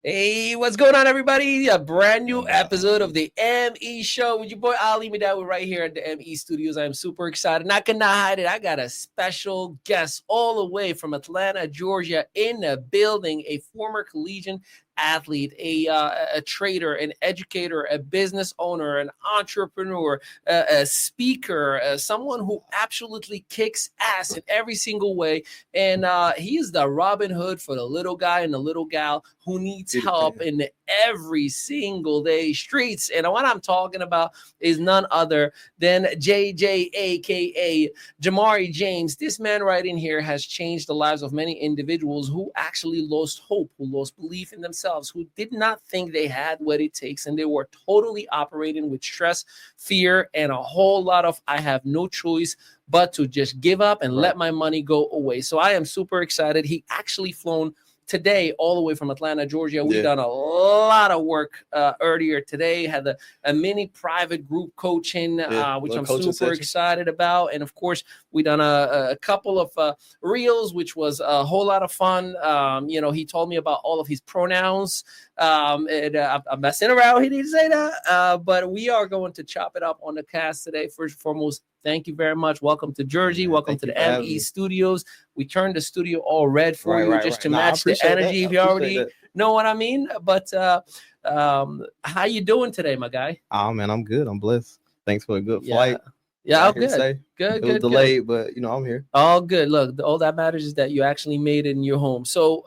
Hey, what's going on, everybody? A brand new episode of the ME Show with your boy Ali Midawi right here at the ME Studios. I'm super excited. Not gonna hide it. I got a special guest all the way from Atlanta, Georgia, in the building. A former collegiate athlete, a trader, an educator, a business owner, an entrepreneur, a speaker, someone who absolutely kicks ass in every single way. And he is the Robin Hood for the little guy and the little gal who needs help in the every single day streets. And what I'm talking about is none other than JJ, aka Jamaree James. This man right in here has changed the lives of many individuals who actually lost hope, who lost belief in themselves, who did not think they had what it takes, and they were totally operating with stress, fear, and a whole lot of I have no choice but to just give up and let my money go away. So I am super excited. He actually flown today all the way from Atlanta, Georgia. We've done a lot of work earlier today. Had a mini private group coaching, which I'm super excited about. And of course, we done a couple of reels, which was a whole lot of fun. He told me about all of his pronouns. I'm messing around. He didn't say that, but we are going to chop it up on the cast today. First and foremost, thank you very much. Welcome to Jersey. Welcome to the ME Studios. We turned the studio all red for you just to match the energy. If you already know what I mean. But how you doing today, my guy? Oh man, I'm good. I'm blessed. Thanks for a good flight. Yeah, good. Good. It was delayed, but I'm here. All good. Look, all that matters is that you actually made it in your home. So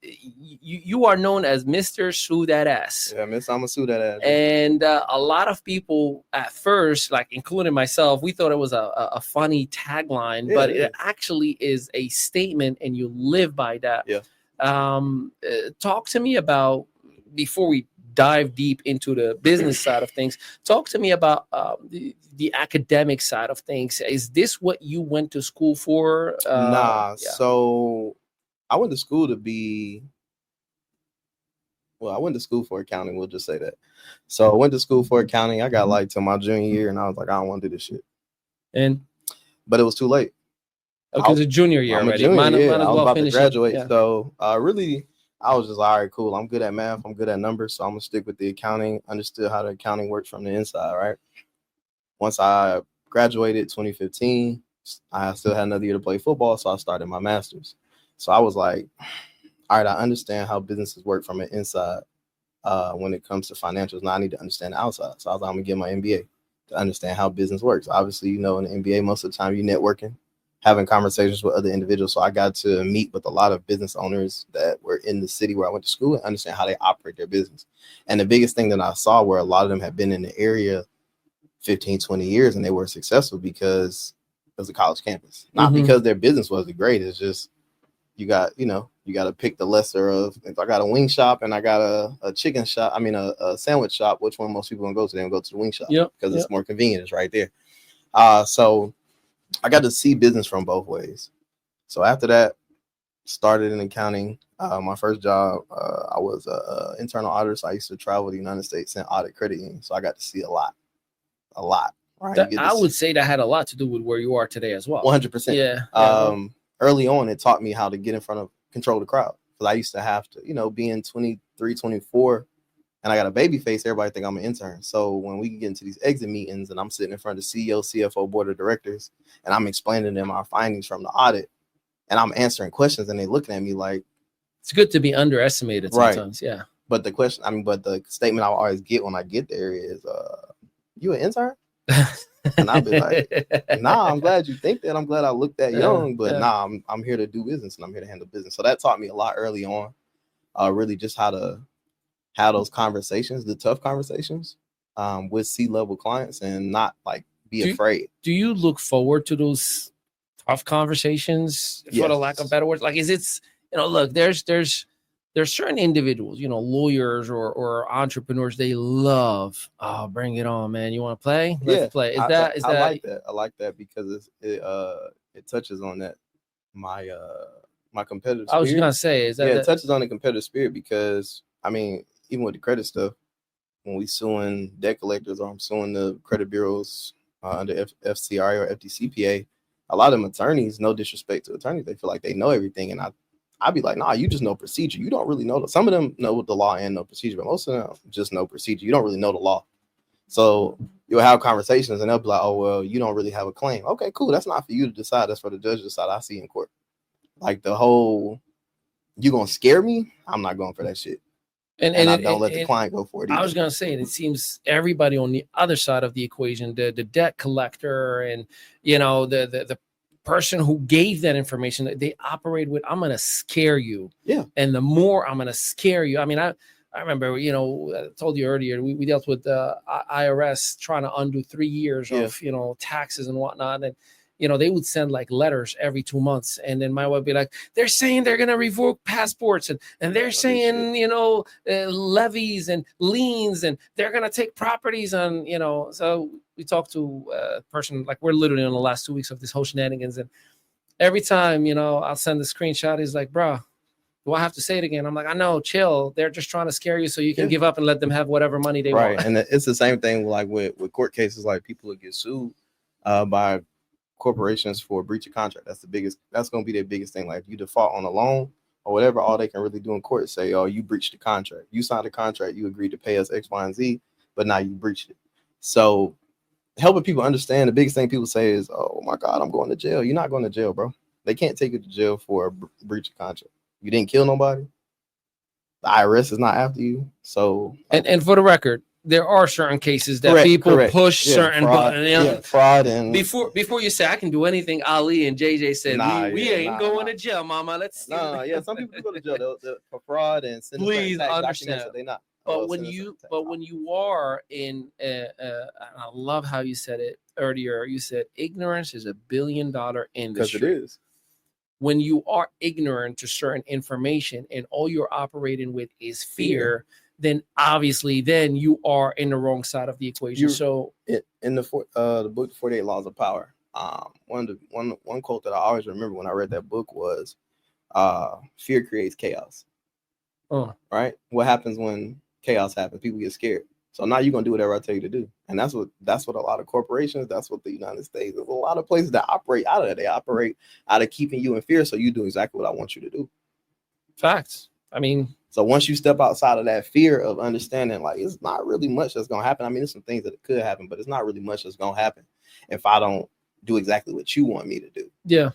you are known as Mr. SUE DAT AHHZZ. Yeah, I'm a SUE DAT AHHZZ. And a lot of people at first, like including myself, we thought it was a funny tagline, but it actually is a statement, and you live by that. Yeah. Talk to me about, before we dive deep into the business side of things, talk to me about the academic side of things. Is this what you went to school for? So I went to school I went to school for accounting. We'll just say that. So I went to school for accounting. I got like till my junior year, and I was like, I don't want to do this shit. But it was too late. Okay, it's a junior year already. Might as well about to graduate. Yeah. So really, I was just like, all right, cool. I'm good at math. I'm good at numbers. So I'm gonna stick with the accounting. Understood how the accounting works from the inside, right? Once I graduated 2015, I still had another year to play football, so I started my master's. So I was like, all right, I understand how businesses work from the inside when it comes to financials. Now I need to understand the outside. So I was like, I'm going to get my MBA to understand how business works. Obviously, in the MBA, most of the time you're networking, having conversations with other individuals. So I got to meet with a lot of business owners that were in the city where I went to school and understand how they operate their business. And the biggest thing that I saw, where a lot of them had been in the area 15, 20 years, and they were successful because it was a college campus, not because their business wasn't great. It's just, you got to pick the lesser of. If I got a wing shop and I got a chicken shop, a sandwich shop, which one most people gonna go to? They're gonna go to the wing shop because it's more convenient. It's right there. So I got to see business from both ways. So after that, started in accounting. My first job, I was an internal auditor. So I used to travel to the United States and audit credit unions. So I got to see a lot. Right? I would say that had a lot to do with where you are today as well. 100%. Yeah. Early on, it taught me how to get in front of, control the crowd. Because I used to have to, being 23, 24, and I got a baby face, everybody think I'm an intern. So when we get into these exit meetings and I'm sitting in front of the CEO, CFO, board of directors, and I'm explaining to them our findings from the audit, and I'm answering questions, and they looking at me like, it's good to be underestimated sometimes. Right. Yeah. But the statement I always get when I get there is, you an intern? And I'll be like, nah, I'm glad you think that. I'm glad I look that young, but nah, I'm here to do business, and I'm here to handle business. So that taught me a lot early on, really just how to have those conversations, the tough conversations with C-level clients, and not like be afraid. Do you look forward to those tough conversations, for the lack of better words? Like, look, there's certain individuals, lawyers or entrepreneurs, they love, bring it on, man. You want to play? Let's play. I like that because it touches on that my competitive spirit. I was gonna say, it touches on the competitive spirit, because even with the credit stuff, when we suing debt collectors, or I'm suing the credit bureaus under FCRA or FDCPA, a lot of them attorneys, no disrespect to attorneys, they feel like they know everything, and I I'd be like, nah, you just know procedure. You don't really know. Some of them know the law and know procedure, but most of them just know procedure. You don't really know the law. So you'll have conversations and they'll be like, oh, well, you don't really have a claim. Okay, cool. That's not for you to decide. That's for the judge to decide. I see in court. Like the whole, you going to scare me? I'm not going for that shit. And I don't let the client go for it either. I was going to say, it seems everybody on the other side of the equation, the debt collector and, you know, the person who gave that information, they operate with, I'm going to scare you. Yeah. And the more I'm going to scare you. I mean, I remember, you know, I told you earlier, we dealt with the IRS trying to undo 3 years of, you know, taxes and whatnot. And, you know, they would send like letters every 2 months. And then my wife would be like, they're saying they're going to revoke passports and they're saying, you know, levies and liens and they're going to take properties on, you know. So we talked to a person, like we're literally in the last 2 weeks of this whole shenanigans. And every time, you know, I'll send the screenshot. He's like, bro, do I have to say it again? I'm like, I know, chill. They're just trying to scare you so you can give up and let them have whatever money they want. Right. And it's the same thing like with court cases, like people will get sued by corporations for breach of contract. That's going to be their biggest thing. Like if you default on a loan or whatever, all they can really do in court is say, oh, you breached the contract. You signed a contract. You agreed to pay us X, Y, and Z, but now you breached it. So helping people understand, the biggest thing people say is, oh my God, I'm going to jail. You're not going to jail, bro. They can't take you to jail for a breach of contract. You didn't kill nobody. The IRS is not after you. So and for the record, there are certain cases that people push certain buttons. You know, fraud and before you say I can do anything, Ali and JJ said we ain't going to jail, mama. Let's see. Some people go to jail for fraud and please understand that they not. But when you are in I love how you said it earlier. You said ignorance is $1 billion industry. Because it is. When you are ignorant to certain information and all you're operating with is fear, then obviously then you are in the wrong side of the equation. So in the book 48 Laws of Power, one quote that I always remember when I read that book was fear creates chaos. Right? What happens when chaos happens? People get scared. So now you're gonna do whatever I tell you to do. And that's what a lot of corporations, that's what the United States, there's a lot of places that operate out of that. They operate out of keeping you in fear. So you do exactly what I want you to do. Facts. I mean, so once you step outside of that fear of understanding, like it's not really much that's gonna happen. I mean, there's some things that could happen, but it's not really much that's gonna happen if I don't do exactly what you want me to do. Yeah.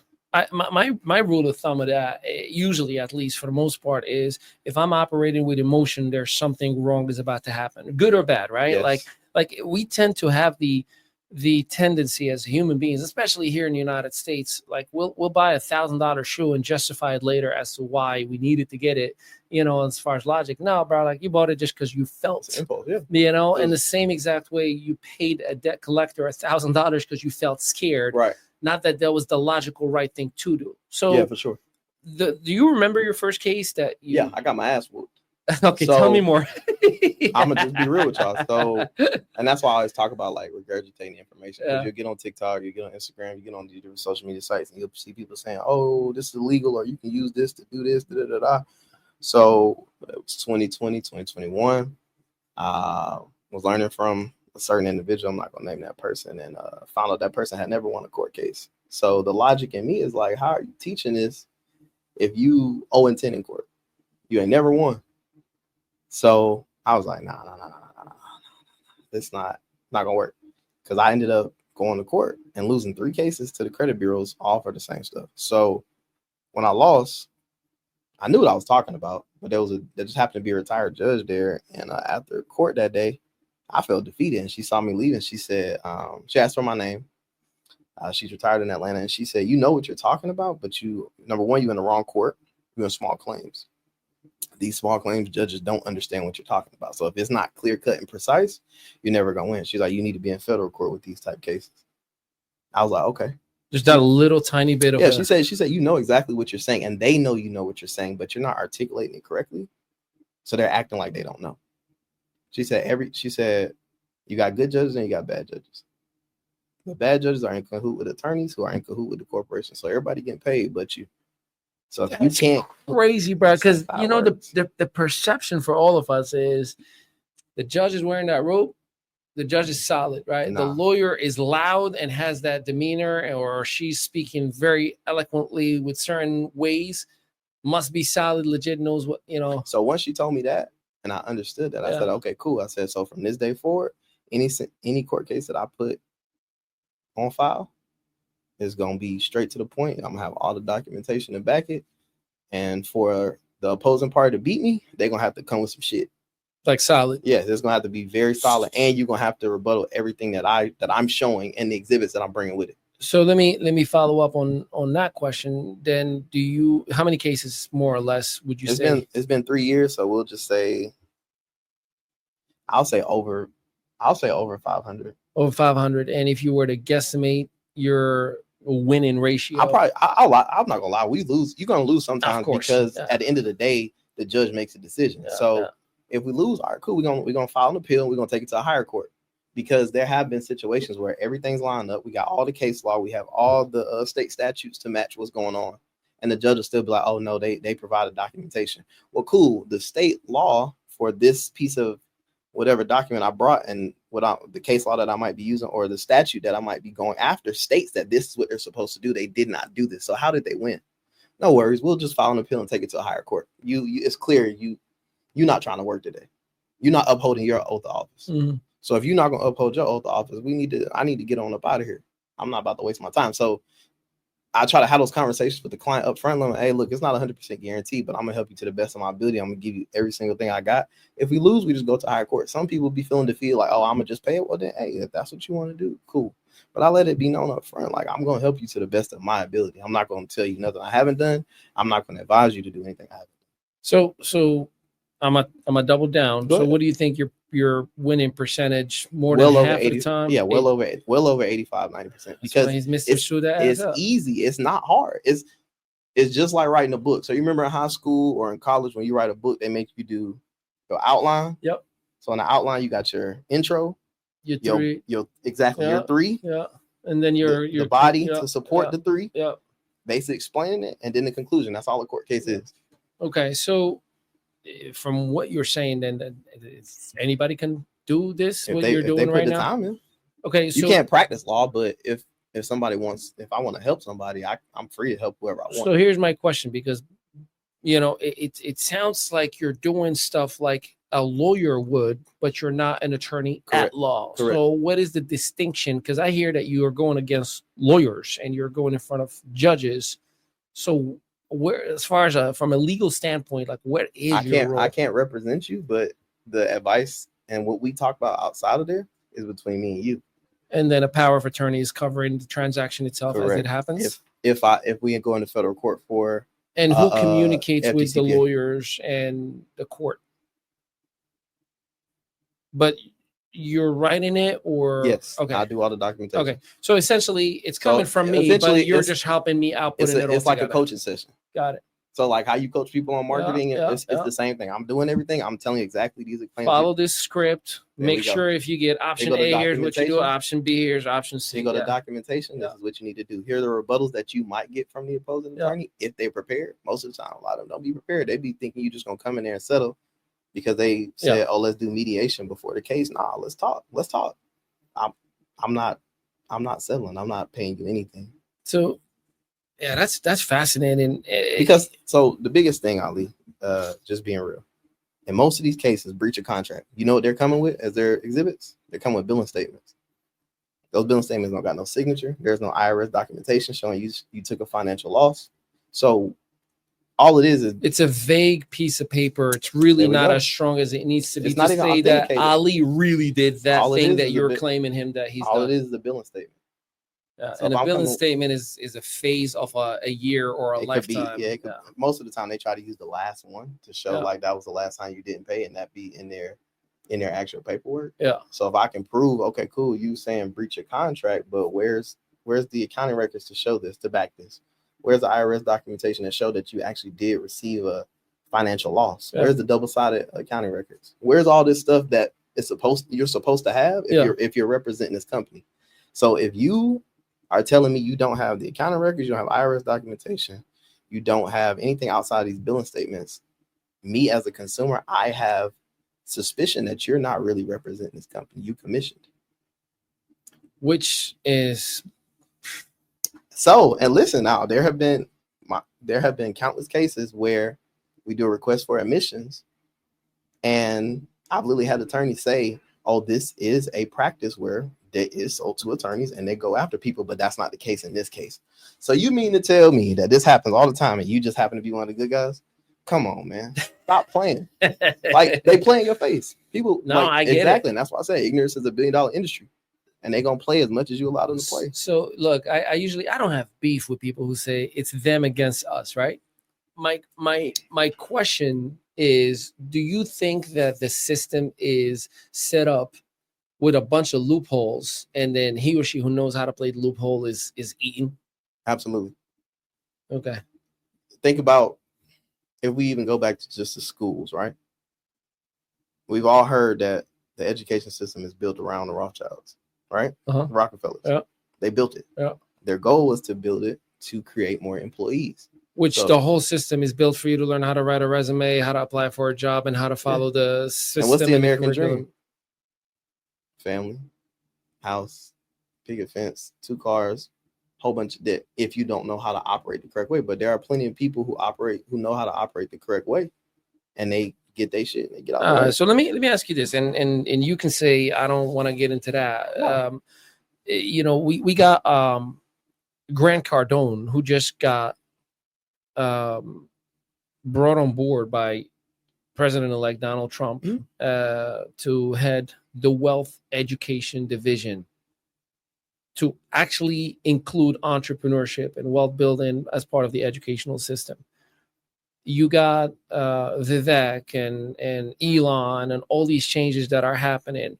My rule of thumb of that, usually at least for the most part, is if I'm operating with emotion, there's something wrong is about to happen, good or bad, right? Yes. Like we tend to have the tendency as human beings, especially here in the United States, like we'll buy $1,000 shoe and justify it later as to why we needed to get it, you know, as far as logic. No, bro, like you bought it just because you felt impulse, yeah. You know, in the same exact way you paid a debt collector $1,000 because you felt scared. Right. Not that was the logical right thing to do. So yeah, for sure. Do you remember your first case that you... Yeah, I got my ass whooped. Okay, so, tell me more. I'm gonna just be real with y'all. So, and that's why I always talk about like regurgitating information. Because you'll get on TikTok, you get on Instagram, you get on these different social media sites, and you'll see people saying, "Oh, this is illegal," or "You can use this to do this." Da, da, da, da. So it was 2020, 2021. Was learning from a certain individual. I'm not gonna name that person, and found out that person had never won a court case. So the logic in me is like, how are you teaching this if you 0-10 in court? You ain't never won. So I was like, nah. It's not gonna work. Because I ended up going to court and losing 3 cases to the credit bureaus, all for the same stuff. So when I lost, I knew what I was talking about, but there just happened to be a retired judge there. And after court that day, I felt defeated. And she saw me leaving. She said, she asked for my name. She's retired in Atlanta. And she said, you know what you're talking about, but number one, you're in the wrong court. You're in small claims. These small claims judges don't understand what you're talking about. So if it's not clear cut and precise, you're never going to win. She's like, you need to be in federal court with these type cases. I was like, okay. Just that little tiny bit of... Yeah, she said, you know exactly what you're saying. And they know you know what you're saying, but you're not articulating it correctly. So they're acting like they don't know. She said, you got good judges and you got bad judges. The bad judges are in cahoot with attorneys who are in cahoot with the corporation. So everybody getting paid but you. So if you can't... Crazy, bro. Because, you know, the perception for all of us is the judge is wearing that robe. The judge is solid, right? Nah. The lawyer is loud and has that demeanor, or she's speaking very eloquently with certain ways. must be solid, legit, knows what, you know. So once she told me that and I understood that, I said, okay, cool. I said, so from this day forward, any court case that I put on file is going to be straight to the point. I'm going to have all the documentation to back it. And for the opposing party to beat me, they're going to have to come with some shit. Like solid. Yeah, it's going to have to be very solid. And you're going to have to rebuttal everything that I'm showing and the exhibits that I'm bringing with it. So let me follow up on that question. Then how many cases more or less would you say? It's been 3 years, so we'll just say I'll say over 500. Over 500. And if you were to guesstimate your winning ratio, I'm not gonna lie, we lose. You're gonna lose sometimes because at the end of the day, the judge makes a decision. If we lose, all right, cool, we're gonna file an appeal and we're gonna take it to a higher court. Because there have been situations where everything's lined up. We got all the case law. We have all the state statutes to match what's going on. And the judge will still be like, oh, no, they provided documentation. Well, cool. The state law for this piece of whatever document I brought and the case law that I might be using or the statute that I might be going after states that this is what they're supposed to do. They did not do this. So how did they win? No worries. We'll just file an appeal and take it to a higher court. It's clear you're not trying to work today. You're not upholding your oath of office. Mm-hmm. So if you're not going to uphold your oath of office, I need to get on up out of here. I'm not about to waste my time. So I try to have those conversations with the client up front. Like, hey, look, it's not 100% guaranteed, but I'm going to help you to the best of my ability. I'm going to give you every single thing I got. If we lose, we just go to higher court. Some people be feeling defeated like, oh, I'm going to just pay it. Well, then, hey, if that's what you want to do, cool. But I let it be known up front, like, I'm going to help you to the best of my ability. I'm not going to tell you nothing I haven't done. I'm not going to advise you to do anything I haven't done. So I'm a double down. So what do you think your winning percentage more than half of the time? Yeah, well over 85, 90%. Because he's Mr. SUE DAT AHHZZ. It's easy. It's not hard. It's just like writing a book. So you remember in high school or in college when you write a book, they make you do your outline. Yep. So in the outline, you got your intro, your three, your three. Yeah. And then your the body to support the three. Yeah. Basically explaining it, and then the conclusion. That's all a court case is. Okay, so from what you're saying, then anybody can do this. What you're doing right now. Okay, so you can't practice law, but if somebody wants, if I want to help somebody, I'm free to help whoever I want. So here's my question, because it sounds like you're doing stuff like a lawyer would, but you're not an attorney at law. Correct. So what is the distinction? Because I hear that you are going against lawyers and you're going in front of judges. So where, as far as from a legal standpoint, like what is your role? I can't represent you, but the advice and what we talk about outside of there is between me and you. And then a power of attorney is covering the transaction itself. Correct. As it happens. If we go into federal court for and who communicates with the lawyers and the court? But you're writing it, or yes, okay, I do all the documentation. Okay, so essentially, it's coming from me, but you're just helping me out putting it all It's like a coaching session. Got it. So like how you coach people on marketing, it's the same thing. I'm doing everything. I'm telling you exactly these claims. Follow this script. Make sure if you get option A, here's what you do. Option B, here's option C. You go to documentation. This is what you need to do. Here are the rebuttals that you might get from the opposing attorney if they're prepared. Most of the time, a lot of them don't be prepared. They be thinking you're just gonna come in there and settle because they said, "Oh, let's do mediation before the case." Nah, let's talk. Let's talk. I'm not settling. I'm not paying you anything. So. Yeah, that's fascinating. Because so the biggest thing, Ali, just being real, in most of these cases, breach of contract. You know what they're coming with as their exhibits? They're coming with billing statements. Those billing statements don't got no signature. There's no IRS documentation showing you took a financial loss. So all it is it's a vague piece of paper. It's really not as strong as it needs to be to say that Ali really did that thing that you're claiming him that he's done. All it is the billing statement. So and a billing statement is a phase of a year or a lifetime. Most of the time they try to use the last one to show like that was the last time you didn't pay, and that be in their actual paperwork. Yeah. So if I can prove, okay, cool, you saying breach of contract, but where's the accounting records to show this, to back this? Where's the IRS documentation that show that you actually did receive a financial loss? Yeah. Where's the double-sided accounting records? Where's all this stuff that you're supposed to have if you're representing this company? So if you are telling me you don't have the accounting records, you don't have IRS documentation, you don't have anything outside of these billing statements, me as a consumer, I have suspicion that you're not really representing this company. You commissioned. Which is... So, and listen now, there have been there have been countless cases where we do a request for admissions, and I've literally had attorneys say, "Oh, this is a practice where that is sold to attorneys and they go after people," but that's not the case in this case. So you mean to tell me that this happens all the time and you just happen to be one of the good guys? Come on, man. Stop playing. Like, they play in your face. People, no, like, I get exactly. it. And that's why I say ignorance is $1 billion industry. And they're gonna play as much as you allow them to play. So look, I usually I don't have beef with people who say it's them against us, right? My question is, do you think that the system is set up with a bunch of loopholes, and then he or she who knows how to play the loophole is eaten? Absolutely. Okay. Think about, if we even go back to just the schools, right? We've all heard that the education system is built around the Rothschilds, right? Rockefellers. Yeah. They built it. Yeah. Their goal was to build it to create more employees. Which the whole system is built for you to learn how to write a resume, how to apply for a job, and how to follow the system. And what's the American dream? Family, house, picket fence, 2 cars, whole bunch of debt, if you don't know how to operate the correct way. But there are plenty of people who know how to operate the correct way, and they get their shit and they get out. So let me ask you this, and you can say I don't want to get into that. No. We got Grant Cardone, who just got brought on board by President-elect Donald Trump to head the Wealth Education Division, to actually include entrepreneurship and wealth building as part of the educational system. You got Vivek and Elon and all these changes that are happening.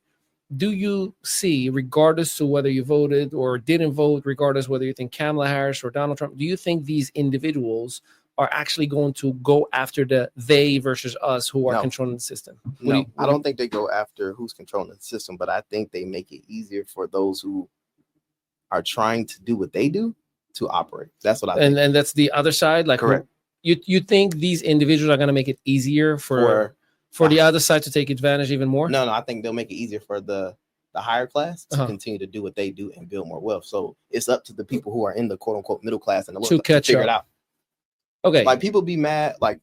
Do you see, regardless to whether you voted or didn't vote, regardless whether you think Kamala Harris or Donald Trump, do you think these individuals are actually going to go after the they versus us who are controlling the system? I don't think they go after who's controlling the system, but I think they make it easier for those who are trying to do what they do to operate. That's what I think. And that's the other side? Like, correct. You think these individuals are going to make it easier for the other side to take advantage even more? No, I think they'll make it easier for the higher class to continue to do what they do and build more wealth. So it's up to the people who are in the quote unquote middle class and to figure it out. Okay. Like, people be mad. Like,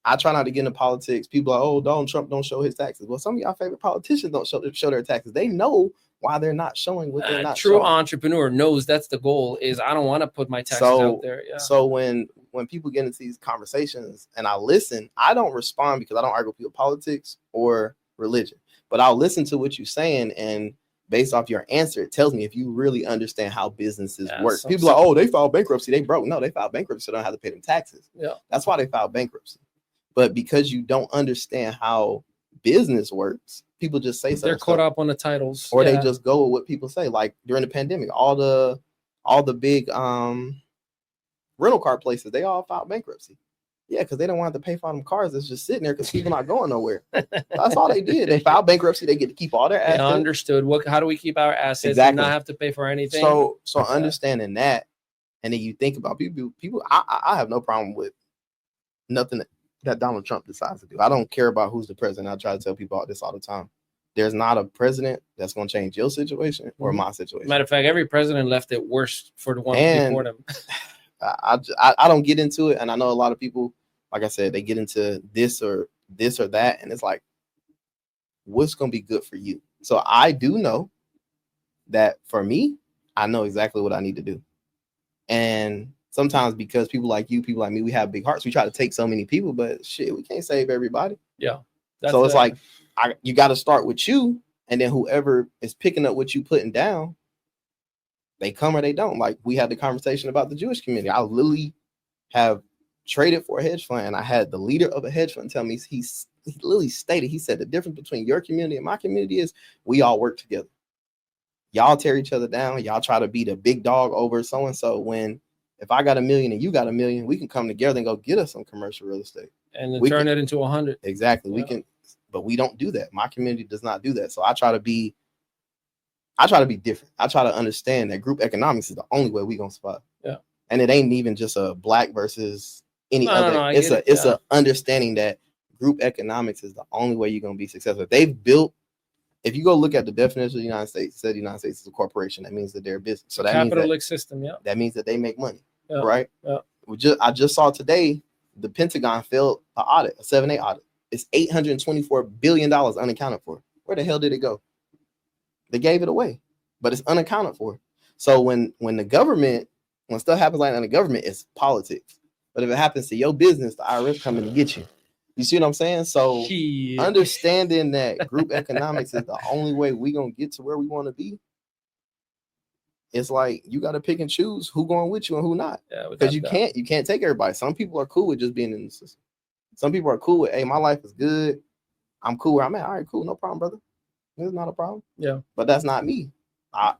I try not to get into politics. People are like, oh, Donald Trump don't show his taxes. Well, some of y'all favorite politicians don't show their taxes. They know why they're not showing what they're not showing. True entrepreneur knows that's the goal, is I don't want to put my taxes out there. Yeah. So when people get into these conversations and I listen, I don't respond because I don't argue with people politics or religion. But I'll listen to what you're saying, and based off your answer, it tells me if you really understand how businesses work. People are like, oh, they filed bankruptcy, they broke. No, they filed bankruptcy so they don't have to pay them taxes. Yeah. That's why they filed bankruptcy. But because you don't understand how business works, people just say something. They're caught up on the titles. Or they just go with what people say. Like during the pandemic, all the big rental car places, they all filed bankruptcy. Yeah, because they don't want to pay for them cars that's just sitting there because people not going nowhere. That's all they did. They filed bankruptcy. They get to keep all their assets. Understood. How do we keep our assets and not have to pay for anything? So understanding that, and then you think about people. I have no problem with nothing that Donald Trump decides to do. I don't care about who's the president. I try to tell people this all the time. There's not a president that's going to change your situation or my situation. Matter of fact, every president left it worse for the one before them. I don't get into it, and I know a lot of people, like I said, they get into this or that, and it's like, what's going to be good for you? So I do know that for me, I know exactly what I need to do. And sometimes because people like you, people like me, we have big hearts. We try to take so many people, but shit, we can't save everybody. Yeah. So it's like, you got to start with you, and then whoever is picking up what you putting down, they come or they don't. Like, we had the conversation about the Jewish community. I literally have traded for a hedge fund, and I had the leader of a hedge fund tell me, he literally stated, he said, the difference between your community and my community is we all work together. Y'all tear each other down. Y'all try to be the big dog over so-and-so. If I got $1 million and you got $1 million, we can come together and go get us some commercial real estate. And then turn it into 100. Exactly. Yeah. We can, but we don't do that. My community does not do that. So I try to be different. I try to understand that group economics is the only way we're going to survive. Yeah. And it ain't even just a black versus any other. No, it's a understanding that group economics is the only way you're going to be successful. If you go look at the definition of the United States, it said the United States is a corporation. That means that they're a business. So that capitalistic system. Yeah. That means that they make money. Yeah. Right. Yeah. I just saw today the Pentagon failed an audit, a 7A audit. It's $824 billion unaccounted for. Where the hell did it go? They gave it away, but it's unaccounted for. So when stuff happens like that in the government, it's politics. But if it happens to your business, the IRS coming to get you. You see what I'm saying? So understanding that group economics is the only way we gonna get to where we want to be. It's like you got to pick and choose who going with you and who not. Because you can't take everybody. Some people are cool with just being in the system. Some people are cool with, hey, my life is good. I'm cool where I'm at. All right, cool, no problem, brother. It's not a problem. Yeah. But that's not me. I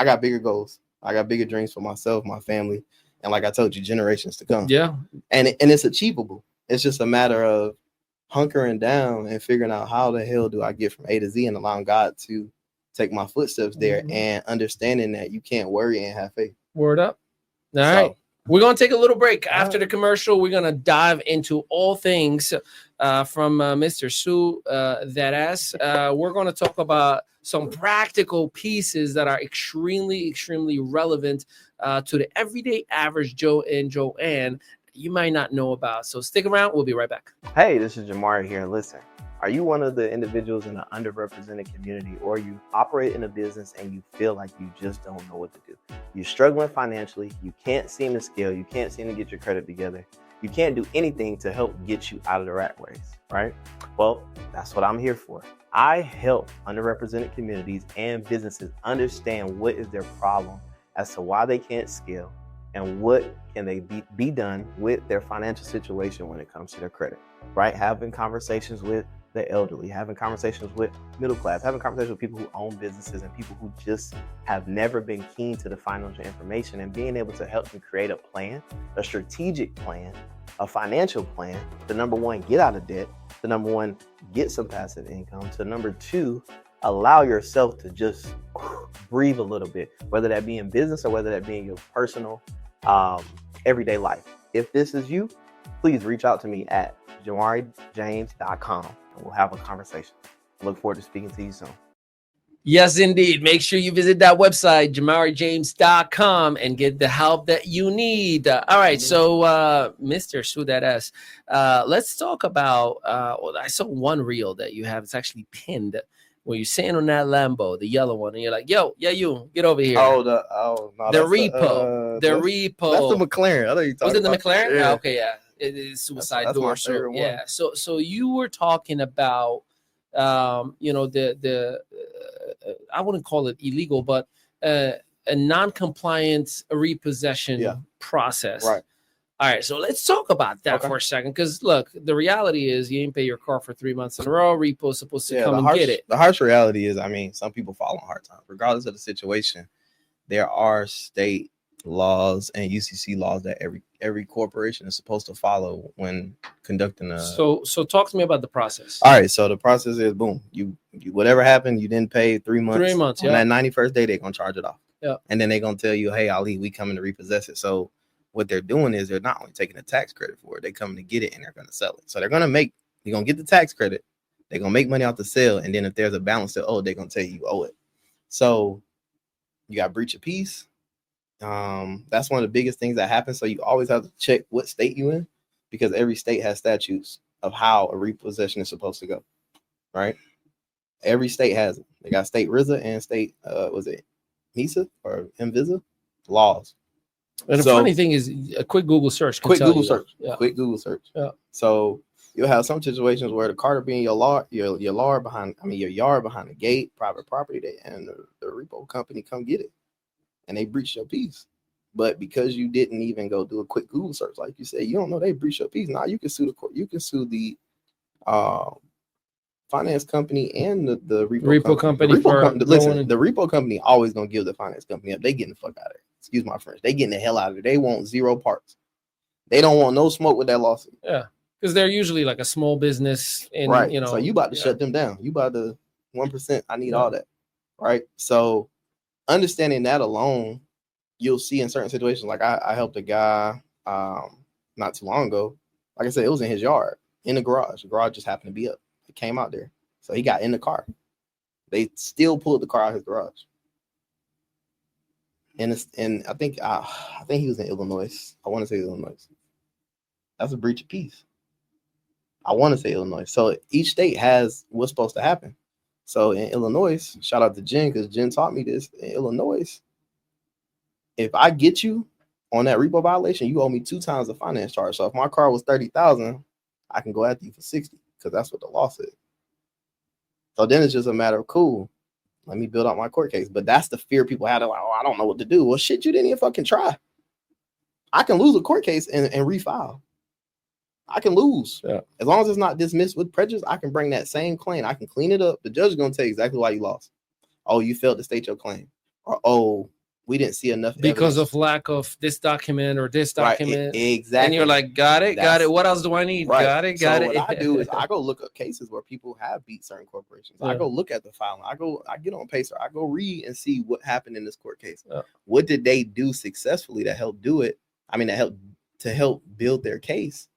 got bigger goals. I got bigger dreams for myself, my family, and like I told you, generations to come. Yeah. And it's achievable. It's just a matter of hunkering down and figuring out how the hell do I get from A to Z and allowing God to take my footsteps there and understanding that you can't worry and have faith. Word up. All right. We're going to take a little break. After the commercial, we're going to dive into all things from Mr. SUE DAT AHHZZ. We're going to talk about some practical pieces that are extremely, extremely relevant to the everyday average Joe and Joanne you might not know about. So stick around. We'll be right back. Hey, this is Jamaree here. Listen, are you one of the individuals in an underrepresented community, or you operate in a business and you feel like you just don't know what to do? You're struggling financially. You can't seem to scale. You can't seem to get your credit together. You can't do anything to help get you out of the rat race, right? Well, that's what I'm here for. I help underrepresented communities and businesses understand what is their problem as to why they can't scale and what can they be done with their financial situation when it comes to their credit, right? Having conversations with the elderly, having conversations with middle class, having conversations with people who own businesses and people who just have never been keen to the financial information, and being able to help them create a plan, a strategic plan, a financial plan to, number one, get out of debt, to, number one, get some passive income, to, number two, allow yourself to just breathe a little bit, whether that be in business or whether that be in your personal everyday life. If this is you, please reach out to me at jamareejames.com and we'll have a conversation. I look forward to speaking to you soon. Yes, indeed. Make sure you visit that website, jamareejames.com, and get the help that you need. All right. So, Mr. SUE DAT AHHZZ, let's talk about, I saw one reel that you have. It's actually pinned when you're sitting on that Lambo, the yellow one, and you're like, yo, you get over here. No, the repo. The repo. That's the McLaren. I know you talking Was it the about McLaren? Yeah. Oh, okay, yeah. It is suicide that's door. So yeah. So you were talking about the I wouldn't call it illegal, but a non-compliant repossession process. Right. All right, so let's talk about that for a second, because look, the reality is you didn't pay your car for 3 months in a row. Repo's supposed to come and get it. The harsh reality is, I mean, some people fall on hard times, regardless of the situation. There are state laws and UCC laws that every corporation is supposed to follow when conducting a. So talk to me about the process. All right, so the process is boom. You whatever happened, you didn't pay 3 months. 3 months. On that 91st day, they're gonna charge it off. Yeah. And then they're gonna tell you, hey, Ali, we coming to repossess it. So what they're doing is they're not only taking a tax credit for it, they're coming to get it and they're gonna sell it. So you're gonna get the tax credit. They're gonna make money off the sale, and then if there's a balance to owe, they're gonna tell you owe it. So you got breach of peace. That's one of the biggest things that happens. So you always have to check what state you in, because every state has statutes of how a repossession is supposed to go. Right? Every state has it. They got state RZA and state was it MISA or MVISA laws. And the funny thing is, a quick Google search. Quick Google search. Yeah. So you'll have some situations where the car will be in your yard behind the gate, private property, and the repo company come get it, and they breach your peace. But because you didn't even go do a quick Google search, like you said, you don't know they breach your peace. Now you can sue the court. You can sue the finance company and the repo company. Listen, the repo company always gonna give the finance company up. They getting the fuck out of it. Excuse my French. They getting the hell out of it. They want zero parts. They don't want no smoke with that lawsuit. Yeah, because they're usually like a small business, and right. So you about to shut them down. You about to 1%. I need all that. Right. So understanding that alone, you'll see in certain situations. Like I helped a guy not too long ago. Like I said, it was in his yard, in the garage. The garage just happened to be up. It came out there. So he got in the car. They still pulled the car out of his garage. And I think he was in Illinois. I want to say Illinois. That's a breach of peace. I want to say Illinois. So each state has what's supposed to happen. So in Illinois, shout out to Jen, because Jen taught me this. In Illinois, if I get you on that repo violation, you owe me 2 times the finance charge. So if my car was $30,000, I can go after you for 60, because that's what the law said. So then it's just a matter of, cool, let me build out my court case. But that's the fear people had. Like, oh, I don't know what to do. Well, shit, you didn't even fucking try. I can lose a court case and refile. I can lose. Yeah. As long as it's not dismissed with prejudice, I can bring that same claim. I can clean it up. The judge is going to tell you exactly why you lost. Oh, you failed to state your claim. Or, oh, we didn't see enough because evidence. Of lack of this document or this document. Right, exactly. And you're like, got it. What else do I need? Right. Got it. What I do is I go look up cases where people have beat certain corporations. Yeah. I go look at the filing. I get on Pacer. I go read and see what happened in this court case. Yeah. What did they do successfully to help do it? I mean, to help build their case.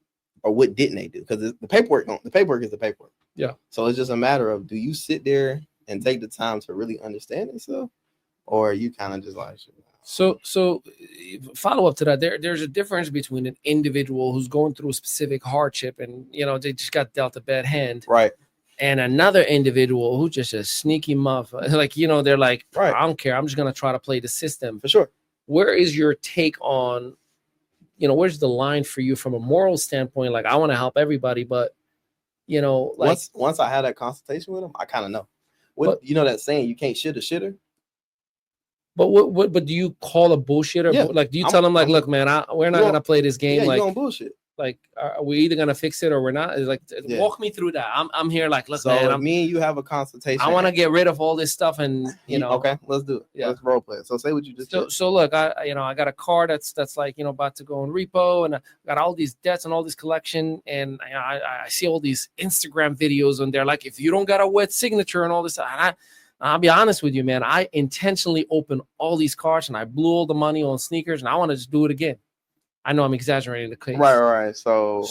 Or what didn't they do? Because the paperwork is the paperwork. Yeah. So it's just a matter of, do you sit there and take the time to really understand it, so, or are you kind of just like, so follow up to that. There's a difference between an individual who's going through a specific hardship and they just got dealt a bad hand, right? And another individual who's just a sneaky motherfucker. Like they're like, right, I don't care. I'm just gonna try to play the system. For sure. Where is your take on? Where's the line for you from a moral standpoint? Like, I want to help everybody, but, like once I had that consultation with him, I kind of know. That saying, you can't shit a shitter. But do you call a bullshitter? Yeah. Like, do you tell them like, look, man, we're not gonna play this game. Yeah, like, you don't bullshit. Like, are we either gonna fix it or we're not? It's like, walk me through that. I'm here. Like, look, man, me and you have a consultation. I want to get rid of all this stuff, and Okay, let's do it. Yeah, let's role play it. So say what you just did. So look, I got a car that's like about to go in repo, and I got all these debts and all this collection, and I see all these Instagram videos, and they're like, if you don't got a wet signature and all this, I'll be honest with you, man. I intentionally opened all these cars, and I blew all the money on sneakers, and I want to just do it again. I know I'm exaggerating the case. Right. So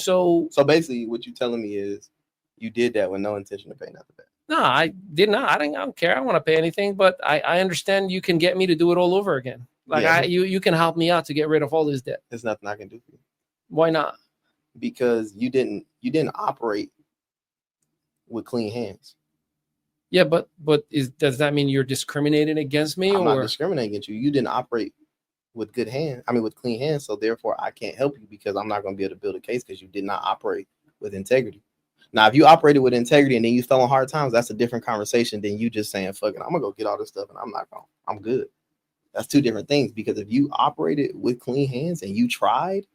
basically, what you're telling me is you did that with no intention of paying nothing back. No, I did not. I don't care. I don't want to pay anything, but I understand you can get me to do it all over again. Like you can help me out to get rid of all this debt. There's nothing I can do for you. Why not? Because you didn't operate with clean hands. Yeah, but does that mean you're discriminating against me? I'm not discriminating against you. You didn't operate with good hands. I mean, with clean hands. So therefore, I can't help you because I'm not going to be able to build a case because you did not operate with integrity. Now, if you operated with integrity and then you fell on hard times, that's a different conversation than you just saying, fuck it, I'm going to go get all this stuff and I'm good. That's two different things, because if you operated with clean hands and you tried,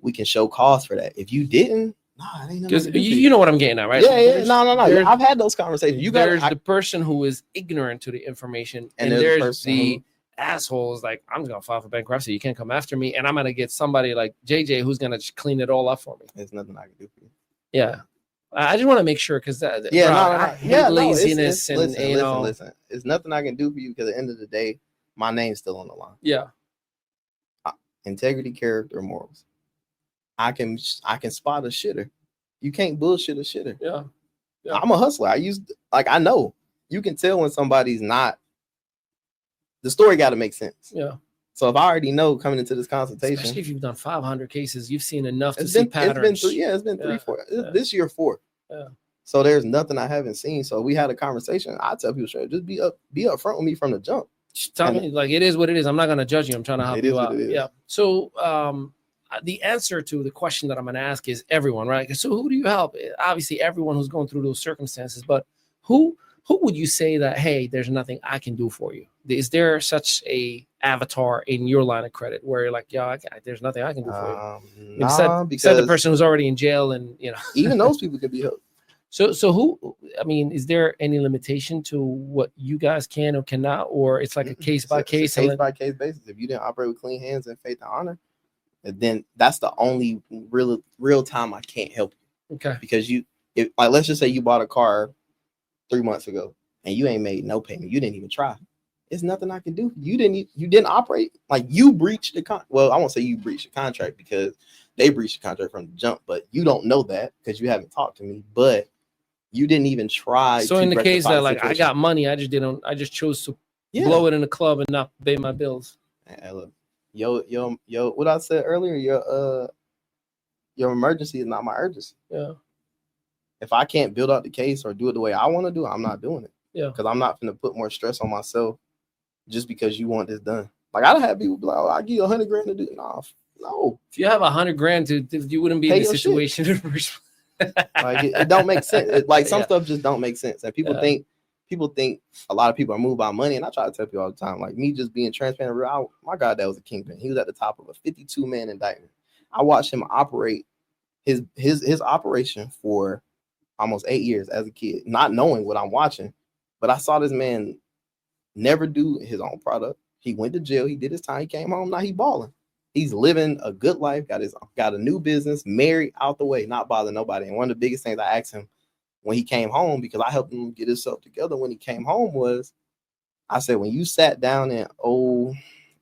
we can show cause for that. If you didn't, it ain't nothing. You know what I'm getting at, right? Yeah. No. I've had those conversations. There's the person who is ignorant to the information, and there's the assholes like, I'm just gonna file for bankruptcy. You can't come after me, and I'm gonna get somebody like JJ who's gonna just clean it all up for me. There's nothing I can do for you. Yeah, I just want to make sure because laziness and listen. It's nothing I can do for you because at the end of the day, my name's still on the line. Yeah, integrity, character, morals. I can spot a shitter. You can't bullshit a shitter. Yeah. I'm a hustler. I know you can tell when somebody's not. The story got to make sense. Yeah. So if I already know coming into this consultation, especially if you've done 500 cases, you've seen enough to see patterns. It's been 3, 4. This year 4. Yeah. So there's nothing I haven't seen. So we had a conversation. I tell people straight, just be upfront with me from the jump. Just tell me like it is what it is. I'm not gonna judge you. I'm trying to help you out. Yeah. So the answer to the question that I'm gonna ask is everyone, right? So who do you help? Obviously, everyone who's going through those circumstances, but who would you say that, hey, there's nothing I can do for you? Is there such a avatar in your line of credit where you're like, yeah, there's nothing I can do for you? Besides the person who's already in jail, and even those people can be helped. So who? I mean, is there any limitation to what you guys can or cannot, or it's like a case by case basis? If you didn't operate with clean hands and faith and honor, then that's the only real time I can't help you. Okay. Because let's just say you bought a car 3 months ago and you ain't made no payment. You didn't even try. It's nothing I can do. You didn't operate. Like, you breached the well, I won't say you breached the contract because they breached the contract from the jump, but you don't know that because you haven't talked to me. But you didn't even try. So in the case that, like, I got money, I just chose to blow it in the club and not pay my bills. Hey, look, yo, what I said earlier, your emergency is not my urgency. Yeah. If I can't build out the case or do it the way I want to do it, I'm not doing it. Yeah. Because I'm not going to put more stress on myself just because you want this done. Like, I have people be like, oh, I'll give you $100,000 to do it. No. If you have $100,000 you wouldn't be in the situation. Like, it don't make sense. Some stuff just don't make sense. And people think a lot of people are moved by money. And I try to tell people all the time, like me just being transparent, real, my God, that was a kingpin. He was at the top of a 52-man indictment. I watched him operate his operation for almost 8 years as a kid, not knowing what I'm watching. But I saw this man never do his own product. He went to jail. He did his time. He came home. Now he balling. He's living a good life. Got a new business, married, out the way, not bothering nobody. And one of the biggest things I asked him when he came home, because I helped him get himself together when he came home, was I said, when you sat down in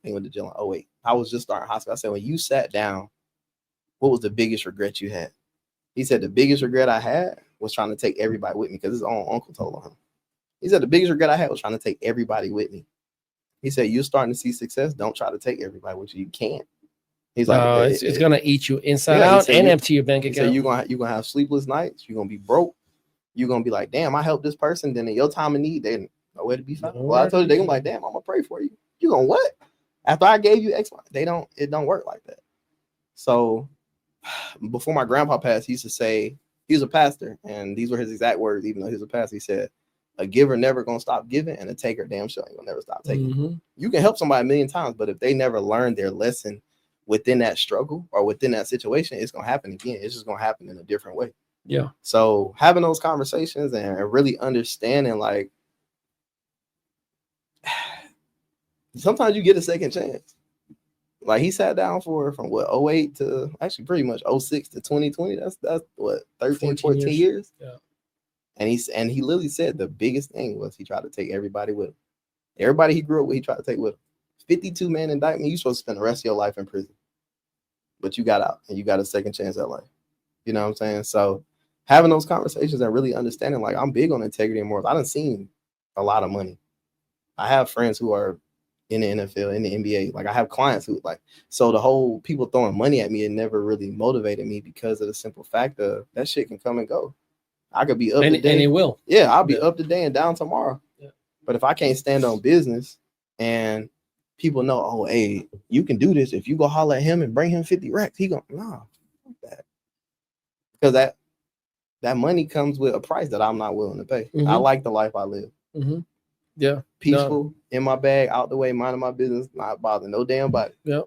he went to jail in 2008. I was just starting high school. I said, when you sat down, what was the biggest regret you had? He said, the biggest regret I had was trying to take everybody with me, because his own uncle told on him. He said, the biggest regret I had was trying to take everybody with me. He said, you're starting to see success. Don't try to take everybody with you. You can't. He's like, it's going to eat you inside out and empty your bank account. So you're going to have sleepless nights. You're going to be broke. You're going to be like, damn, I helped this person. Then in your time of need, they nowhere to be found. Well, I told you, they're going to be like, damn, I'm going to pray for you. You going to what? After I gave you X, it don't work like that. So before my grandpa passed, he used to say, he was a pastor, and these were his exact words, even though he was a pastor. He said, a giver never going to stop giving, and a taker damn sure ain't going to never stop taking. Mm-hmm. You can help somebody a million times, but if they never learn their lesson within that struggle or within that situation, it's going to happen again. It's just going to happen in a different way. Yeah. So having those conversations and really understanding, like, sometimes you get a second chance. Like, he sat down from what, 08 to actually pretty much 06 to 2020. That's what, 13, 14 years. Yeah. And he literally said the biggest thing was he tried to take everybody with him. Everybody he grew up with, he tried to take with him. 52-man indictment, you're supposed to spend the rest of your life in prison. But you got out and you got a second chance at life. You know what I'm saying? So having those conversations and really understanding, like, I'm big on integrity and morals. I done seen a lot of money. I have friends who are in the NFL, in the NBA. Like, I have clients who, like, so the whole people throwing money at me, it never really motivated me because of the simple fact of that shit can come and go. I could be up today. And it will. Yeah, I'll be up today and down tomorrow. Yeah. But if I can't stand on business and people know, oh, hey, you can do this. If you go holler at him and bring him 50 racks, he nah, fuck that. Because that money comes with a price that I'm not willing to pay. Mm-hmm. I like the life I live. Mm-hmm. Yeah. Peaceful, in my bag, out the way, minding my business, not bothering no damn body. Yeah.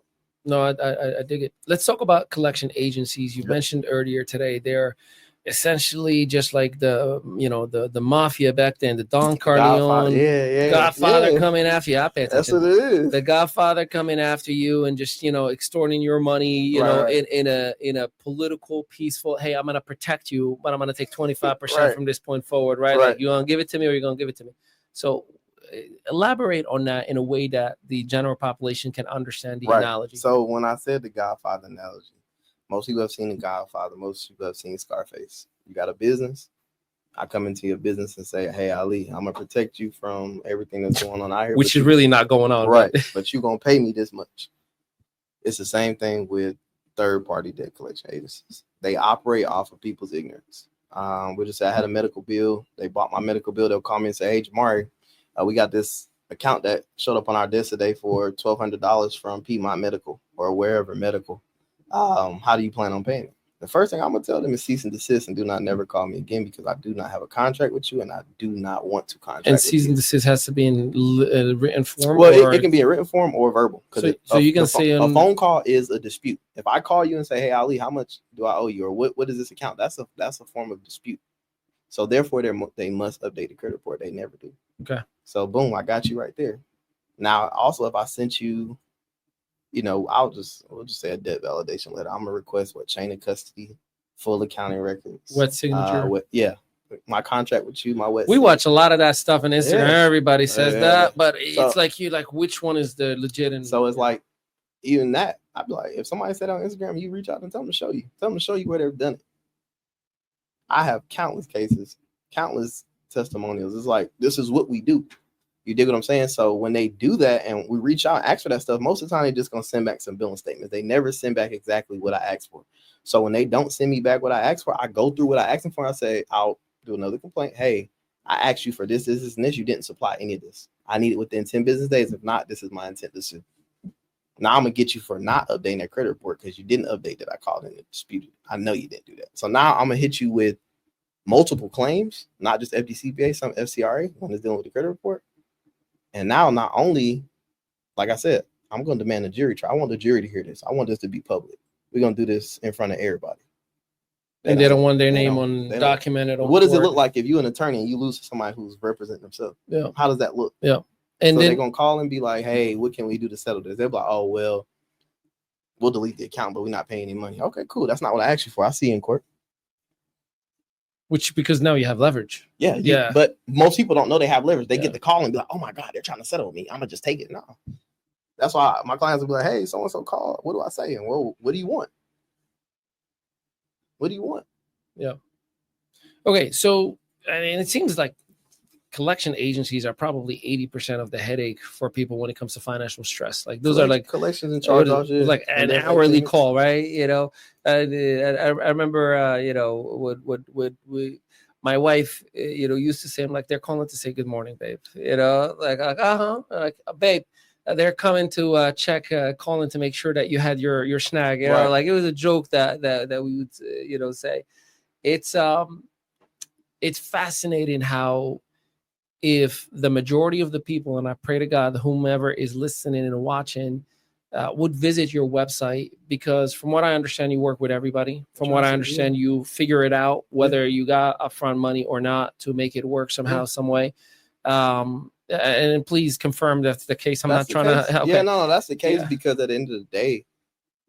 No, I dig it. Let's talk about collection agencies. You mentioned earlier today, they're essentially just like the mafia back then, the Don Corleone, Godfather coming after you. I pay attention. That's what it is. The Godfather coming after you and just extorting your money, in a political, peaceful. Hey, I'm gonna protect you, but I'm gonna take 25% from this point forward, right? Like, you gonna give it to me, or you gonna give it to me? So elaborate on that in a way that the general population can understand the analogy. So when I said the Godfather analogy, most people have seen The Godfather. Most people have seen Scarface. You got a business. I come into your business and say, hey, Ali, I'm going to protect you from everything that's going on out here. Which is really not going on. Right. But you're going to pay me this much. It's the same thing with third-party debt collection agencies. They operate off of people's ignorance. We'll just say I had a medical bill. They bought my medical bill. They'll call me and say, hey, Jamaree, we got this account that showed up on our desk today for $1,200 from Piedmont Medical or wherever medical. How do you plan on paying it? The first thing I'm gonna tell them is cease and desist and do not never call me again, because I do not have a contract with you and I do not want to contract. And cease and desist has to be in written form. Well, it can be in written form or verbal. So you can say a phone call is a dispute. If I call you and say, "Hey, Ali, how much do I owe you?" or "What is this account?" That's a form of dispute. So therefore, they must update the credit report. They never do. Okay. So boom, I got you right there. Now, also, if I sent you, we'll just say a debt validation letter. I'm gonna request chain of custody, full accounting records, what signature, my contract with you, my wet. We watch a lot of that stuff on Instagram. Yeah. Everybody says that, but it's like which one is the legit? And so it's like even that. I'd be like, if somebody said on Instagram, you reach out and tell them to show you where they've done it. I have countless cases, countless testimonials. It's like, this is what we do. You dig what I'm saying? So when they do that and we reach out and ask for that stuff, most of the time they're just gonna send back some billing statements. They never send back exactly what I asked for. So when they don't send me back what I asked for, I go through what I asked them for. I say, I'll do another complaint. Hey, I asked you for this, this, and this. You didn't supply any of this. I need it within 10 business days. If not, this is my intent to sue. Now I'm gonna get you for not updating that credit report because you didn't update that I called in and disputed. I know you didn't do that. So now I'm gonna hit you with multiple claims, not just FDCPA, some FCRA when it's dealing with the credit report. And now, not only, like I said, I'm going to demand a jury trial. I want the jury to hear this. I want this to be public. We're going to do this in front of everybody. And they don't want their name on documented. What does it look like if you're an attorney and you lose to somebody who's representing themselves? Yeah. How does that look? Yeah. And so then, they're going to call and be like, hey, what can we do to settle this? They'll be like, oh, well, we'll delete the account, but we're not paying any money. Okay, cool. That's not what I asked you for. I'll see you in court. Which, because now you have leverage. Yeah. But most people don't know they have leverage. They get the call and be like, oh my God, they're trying to settle with me. I'm going to just take it. No. That's why my clients will be like, hey, so-and-so called. What do I say? And well, what do you want? What do you want? Yeah. Okay. So, I mean, it seems like collection agencies are probably 80% of the headache for people when it comes to financial stress. Like those are like collections and charge-offs, like an hourly call, right? You know, I remember, you know, my wife, you know, used to say, I'm like, they're calling to say good morning, babe. You know, like babe, they're coming to check, calling to make sure that you had your snag. You know, like it was a joke that we would, you know, say. It's fascinating how, if the majority of the people, and I pray to God, whomever is listening and watching, would visit your website, because from what I understand, you work with everybody. From what I understand, you figure it out whether you got upfront money or not to make it work somehow, some way. And please confirm that's the case. I'm not trying to. Okay. Yeah, no, that's the case because at the end of the day,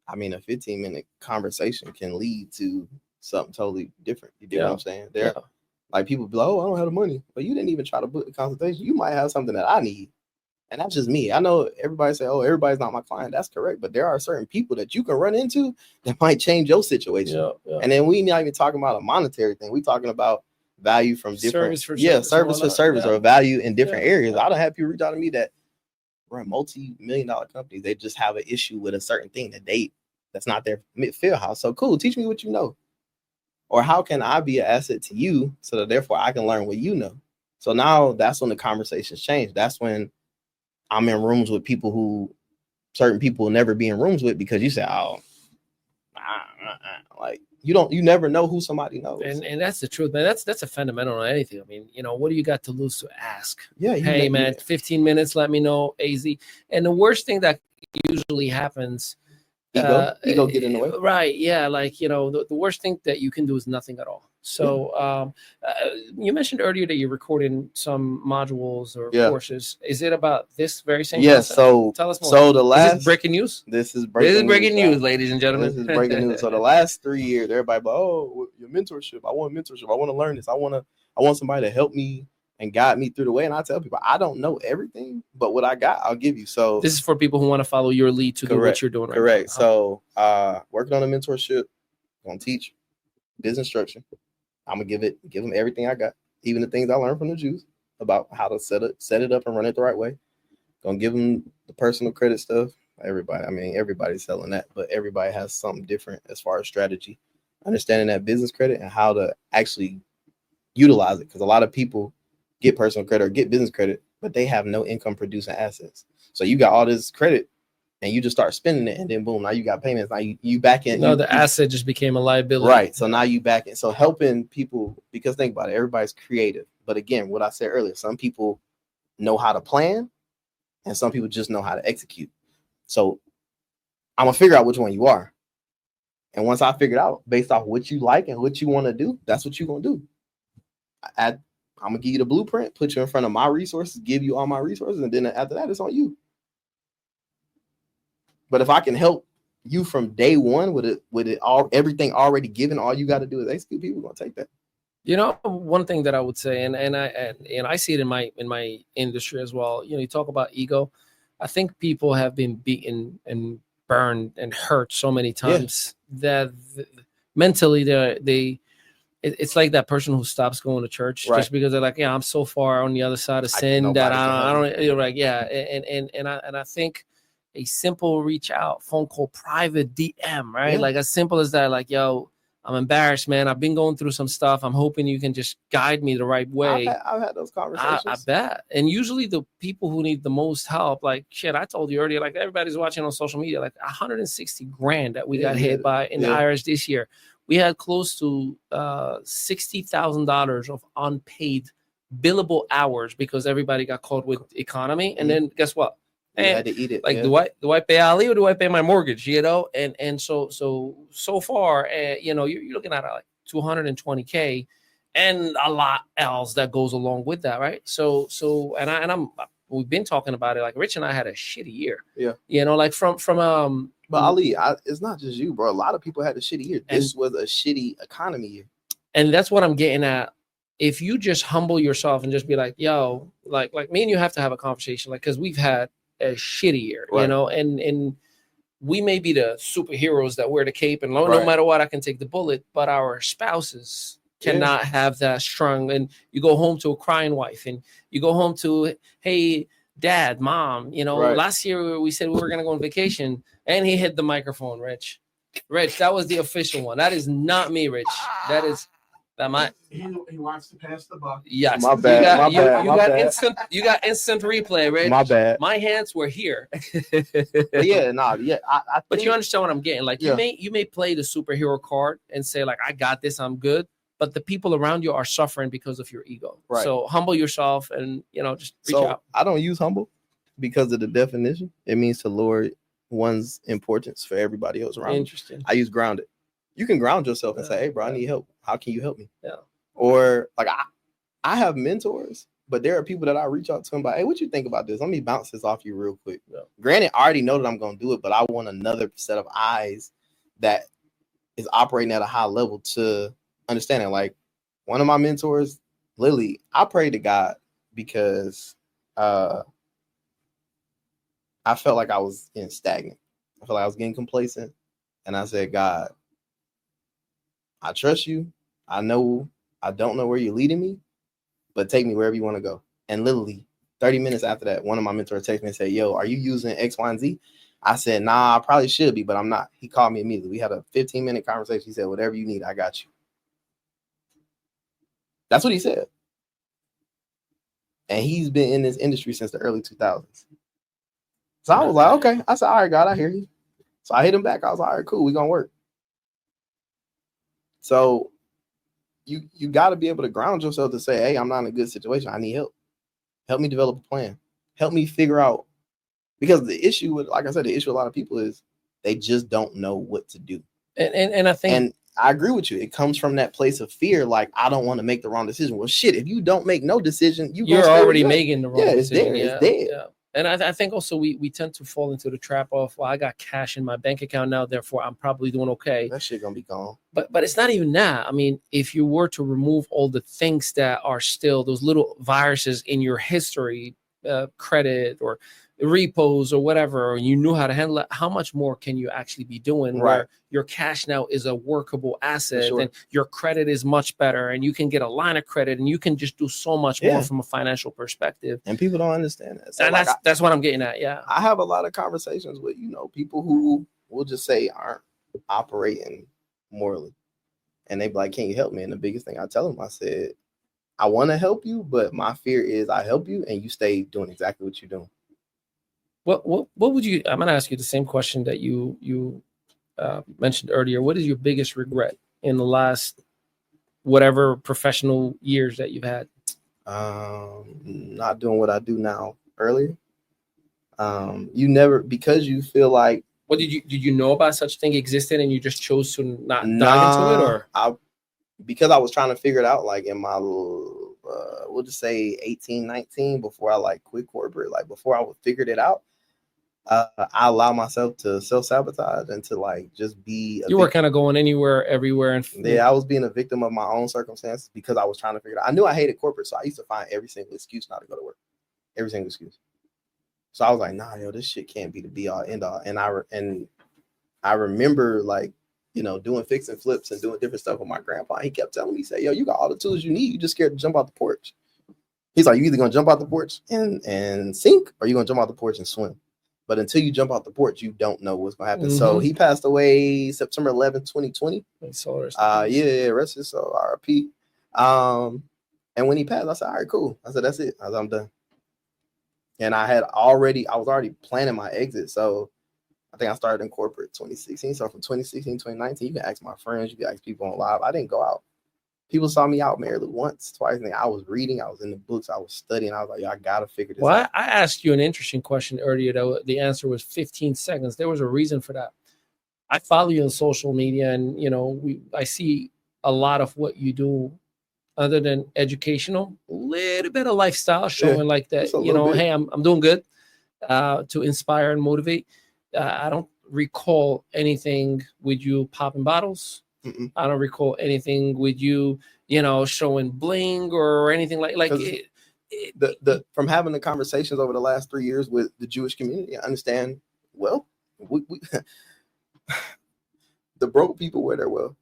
I mean, a 15-minute conversation can lead to something totally different. You get what I'm saying? Like people be like, oh, I don't have the money. But you didn't even try to book a consultation. You might have something that I need. And that's just me. I know everybody say, oh, everybody's not my client. That's correct. But there are certain people that you can run into that might change your situation. And then we not even talking about a monetary thing. We talking about value from different service for service or value in different areas. I don't have people reach out to me that run multi-million-dollar companies. They just have an issue with a certain thing that's not their field house. So cool. Teach me what you know. Or how can I be an asset to you so that therefore I can learn what you know? So now that's when the conversations change. That's when I'm in rooms with people who certain people will never be in rooms with, because you say, oh, like you never know who somebody knows. And that's the truth, man. That's a fundamental on anything. I mean, you know, what do you got to lose to ask? Yeah. Hey, man, 15 minutes, let me know, AZ. And the worst thing that usually happens, ego get in the way, right? Yeah, like, you know, the worst thing that you can do is nothing at all. So you mentioned earlier that you're recording some modules or courses. Is it about this very same concept? So tell us more. So the last, is this breaking news? This is breaking news, ladies and gentlemen. This is breaking news. So the last 3 years, everybody like, oh, your mentorship. I want mentorship. I want to learn this. I want somebody to help me and guide me through the way. And I tell people, I don't know everything, but what I got, I'll give you. So this is for people who want to follow your lead to do what you're doing right now. So working on a mentorship, gonna teach business structure. I'm gonna give them everything I got, even the things I learned from the Jews about how to set it up and run it the right way. Gonna give them the personal credit stuff. Everybody's selling that, but everybody has something different as far as strategy, understanding that business credit and how to actually utilize it. Because a lot of people get personal credit or get business credit, but they have no income producing assets. So you got all this credit and you just start spending it, and then boom, now you got payments. Now you back in. No, the asset just became a liability. Right. So now you back in. So helping people, because think about it, everybody's creative. But again, what I said earlier, some people know how to plan and some people just know how to execute. So I'm gonna figure out which one you are. And once I figure it out based off what you like and what you want to do, that's what you're gonna do. I'm gonna give you the blueprint, put you in front of my resources, give you all my resources, and then after that, it's on you. But if I can help you from day one with everything already given, all you got to do is execute. People are gonna take that. You know, one thing that I would say, and I see it in my industry as well. You know, you talk about ego. I think people have been beaten and burned and hurt so many times that mentally it's like that person who stops going to church just because they're like, yeah, I'm so far on the other side of sin that I don't, you're like, yeah. And I think a simple reach out, phone call, private DM, right? Like as simple as that, like, yo, I'm embarrassed, man. I've been going through some stuff. I'm hoping you can just guide me the right way. I've had those conversations. I bet. And usually the people who need the most help, like shit, I told you earlier, like everybody's watching on social media, like 160 grand that we got hit by in the IRS this year. We had close to $60,000 of unpaid billable hours because everybody got caught with economy. And then guess what? And you had to eat it. Like, do I pay Ali or do I pay my mortgage? You know, and so far, you know, you're looking at like 220K and a lot else that goes along with that, right? So we've been talking about it. Like Rich and I had a shitty year. Yeah, you know, like from But Ali, it's not just you, bro. A lot of people had a shitty year. This was a shitty economy year, and that's what I'm getting at. If you just humble yourself and just be like, yo, like me and you have to have a conversation, like, because we've had a shitty year, you know, and we may be the superheroes that wear the cape and no matter what, I can take the bullet, but our spouses cannot have that strong. And you go home to a crying wife, and you go home to, hey, dad, mom, you know, last year we said we were going to go on vacation, and he hit the microphone. Rich, that was the official one. That is not me, Rich. That is that my. He wants to pass the buck. Yes, my bad. You got instant replay, Rich. My bad. My hands were here. But but you understand what I'm getting. Like you may play the superhero card and say like, I got this, I'm good. But the people around you are suffering because of your ego. Right. So humble yourself and, you know, just reach out. I don't use humble because of the definition. It means to lower one's importance for everybody else around. Interesting. I use grounded. You can ground yourself and say, hey, bro, I need help. How can you help me? Yeah. Or like I have mentors, but there are people that I reach out to and by, hey, what you think about this? Let me bounce this off you real quick. Yeah. Granted, I already know that I'm going to do it, but I want another set of eyes that is operating at a high level to understand it. Like one of my mentors, Lily, I prayed to God because I felt like I was getting stagnant. I felt like I was getting complacent. And I said, God, I trust you. I know I don't know where you're leading me, but take me wherever you want to go. And literally 30 minutes after that, one of my mentors texted me and said, yo, are you using X, Y, and Z? I said, nah, I probably should be, but I'm not. He called me immediately. We had a 15-minute conversation. He said, whatever you need, I got you. That's what he said. And he's been in this industry since the early 2000s. So I was like, okay. I said, all right, God, I hear you. So I hit him back. I was like, all right, cool. We're going to work. So you got to be able to ground yourself to say, hey, I'm not in a good situation. I need help. Help me develop a plan. Help me figure out. Because the issue with, like I said, the issue with a lot of people is they just don't know what to do. And I think. And I agree with you. It comes from that place of fear. Like, I don't want to make the wrong decision. Well, shit, if you don't make no decision, you're already making the wrong decision. It's dead. Yeah. And I think also we tend to fall into the trap of, well, I got cash in my bank account now, therefore I'm probably doing okay. That shit gonna be gone. But it's not even that. I mean, if you were to remove all the things that are still those little viruses in your history, credit or repos or whatever, or you knew how to handle it, how much more can you actually be doing where your cash now is a workable asset and your credit is much better and you can get a line of credit and you can just do so much more from a financial perspective. And people don't understand that. So and like that's what I'm getting at. Yeah. I have a lot of conversations with, people who will just say aren't operating morally. And they be like, can you help me? And the biggest thing I tell them, I said, I want to help you, but my fear is I help you and you stay doing exactly what you're doing. What would you? I'm gonna ask you the same question that you mentioned earlier. What is your biggest regret in the last whatever professional years that you've had? Not doing what I do now earlier. Because you feel like. What did you know about such thing existed and you just chose to not dive into it, or? Because I was trying to figure it out, like in my we'll just say 18, 19, before I like quit corporate, like before I figured it out. I allow myself to self-sabotage and to like just be you were kind of going anywhere, everywhere, and I was being a victim of my own circumstances because I was trying to figure it out. I knew I hated corporate, so I used to find every single excuse not to go to work. Every single excuse. So I was like, nah, this shit can't be the be all end all. And I remember like doing fix and flips and doing different stuff with my grandpa. He kept telling me, he said, yo, you got all the tools you need. You just scared to jump out the porch. He's like, you either gonna jump out the porch and sink, or you're gonna jump out the porch and swim. But until you jump out the porch, you don't know what's gonna happen. Mm-hmm. So he passed away September 11th, 2020. Yeah, rest his soul, RIP. And when he passed, I said, all right, cool. I said, that's it. I said, I'm done. And I was already planning my exit. So I think I started in corporate 2016. So from 2016 to 2019, you can ask my friends, you can ask people on live. I didn't go out. People saw me out merely once, twice. And I was reading, I was in the books, I was studying. I was like, I gotta figure this out. I asked you an interesting question earlier. The answer was 15 seconds. There was a reason for that. I follow you on social media, and I see a lot of what you do. Other than educational, a little bit of lifestyle showing like that, hey, I'm doing good to inspire and motivate. I don't recall anything with you popping bottles. Mm-mm. I don't recall anything with you, showing bling or anything like the from having the conversations over the last 3 years with the Jewish community. I understand. Well, we the broke people wear their wealth.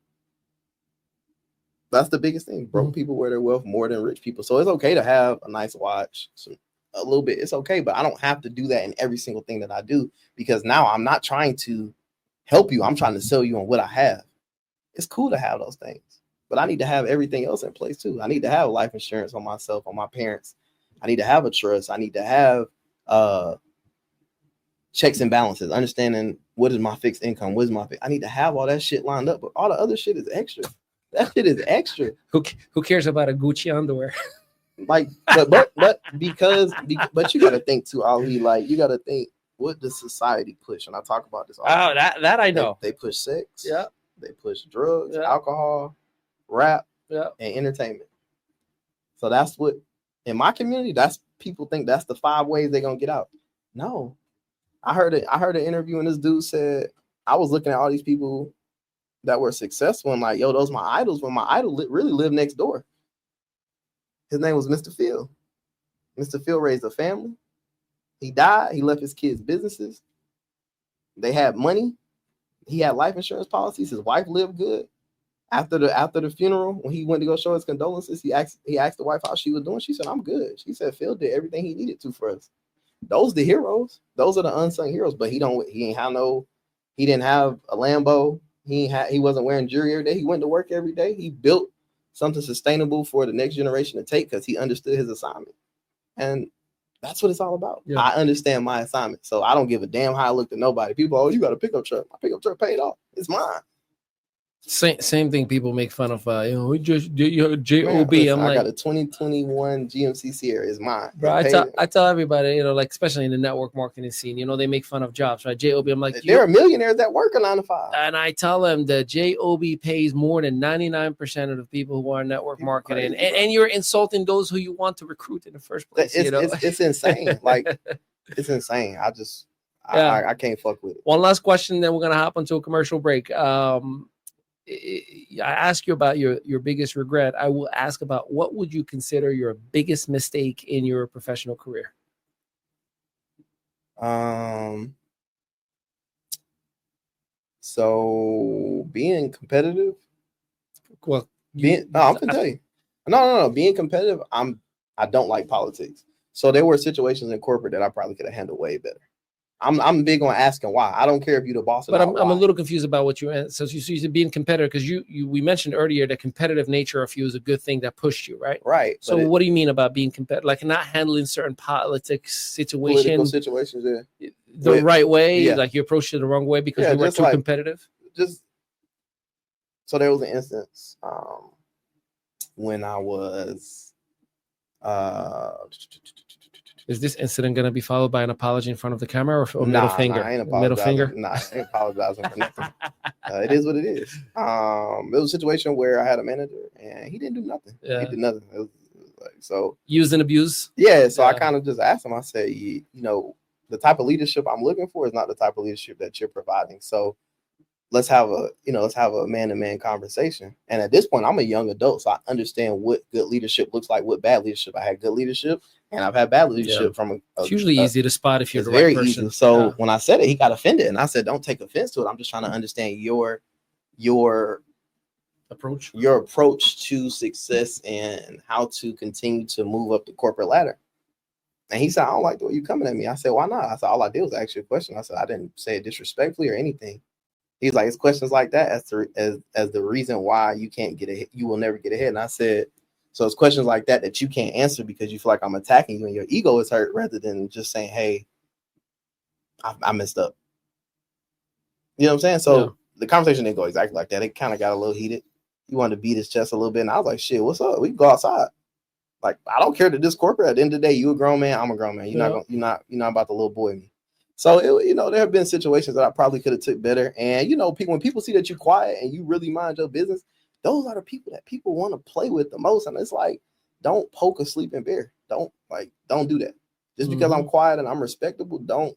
That's the biggest thing. Broke people wear their wealth more than rich people. So it's okay to have a nice watch, a little bit. It's okay, but I don't have to do that in every single thing that I do, because now I'm not trying to help you. I'm trying to sell you on what I have. It's cool to have those things, but I need to have everything else in place too. I need to have life insurance on myself, on my parents. I need to have a trust. I need to have checks and balances, understanding what is my fixed income, what is my I need to have all that shit lined up, but all the other shit is extra. That shit is extra. Who cares about a Gucci underwear? Like, but you gotta think too, Ali. Like, you gotta think, what does society push? And I talk about this all the time. That I know. They push sex. Yeah. They push drugs, alcohol, rap, and entertainment. So that's what, in my community, that's people think that's the 5 ways they're gonna get out. No. I heard an interview, and this dude said, I was looking at all these people that were successful and like, yo, those are my idols, when my idol really lived next door. His name was Mr. Phil. Mr. Phil raised a family. He died. He left his kids businesses. They had money. He had life insurance policies. His wife lived good. After the funeral, when he went to go show his condolences, he asked the wife how she was doing. She said, I'm good. She said, Phil did everything he needed to for us. Those are the heroes. Those are the unsung heroes. But he didn't have a Lambo. He wasn't wearing jewelry every day. He went to work every day. He built something sustainable for the next generation to take, because he understood his assignment. And that's what it's all about. Yeah. I understand my assignment. So I don't give a damn how I look to nobody. People, you got a pickup truck. My pickup truck paid off. It's mine. Same thing. People make fun of, we just did your JOB. I got a 2021 GMC Sierra. It's mine. Bro, I tell everybody, like, especially in the network marketing scene, they make fun of jobs, right? JOB. I'm like, there are millionaires that work a 9 to 5. And I tell them the JOB pays more than 99% of the people who are in network marketing. And you're insulting those who you want to recruit in the first place. It's insane. Like, it's insane. I can't fuck with it. One last question, then we're going to hop into a commercial break. I ask you about your biggest regret. I will ask about, what would you consider your biggest mistake in your professional career? So being competitive. Well, I'm gonna tell you. No. Being competitive, I don't like politics. So there were situations in corporate that I probably could have handled way better. I'm big on asking why. I don't care if you're the boss. But I'm a little confused about what you meant. So you said being competitive, because we mentioned earlier the competitive nature of you is a good thing that pushed you, right? Right. So what do you mean about being competitive? Like not handling certain political situations the right way? Yeah. Like you approached it the wrong way because you were too competitive? So there was an instance when I was Is this incident going to be followed by an apology in front of the camera or middle finger? I ain't middle finger? I ain't apologizing for nothing. It is what it is. It was a situation where I had a manager and he didn't do nothing. Yeah. He did nothing. It was like, so use and abuse. Yeah. So I kind of just asked him. I said, the type of leadership I'm looking for is not the type of leadership that you're providing. So let's have a man-to-man conversation. And at this point, I'm a young adult, so I understand what good leadership looks like, what bad leadership. I had good leadership, and I've had bad leadership from it's usually easy to spot if you're the right person. Easy. So when I said it, he got offended, and I said, "Don't take offense to it. I'm just trying to understand your your approach to success and how to continue to move up the corporate ladder. And he said, I don't like the way you coming at me. I said, why not? I said, all I did was ask you a question. I said, I didn't say it disrespectfully or anything. He's like, it's questions like that as the reason why you can't get ahead. You will never get ahead. And I said, so it's questions like that you can't answer because you feel like I'm attacking you and your ego is hurt rather than just saying, hey, I messed up. You know what I'm saying? So the conversation didn't go exactly like that. It kind of got a little heated. He wanted to beat his chest a little bit. And I was like, shit, what's up? We can go outside. Like, I don't care that this corporate, at the end of the day, you a grown man, I'm a grown man. You're not about the little boy me. So, there have been situations that I probably could have took better. And, when people see that you're quiet and you really mind your business, those are the people that people want to play with the most. And it's like, don't poke a sleeping bear. Don't do that. Just because I'm quiet and I'm respectable, don't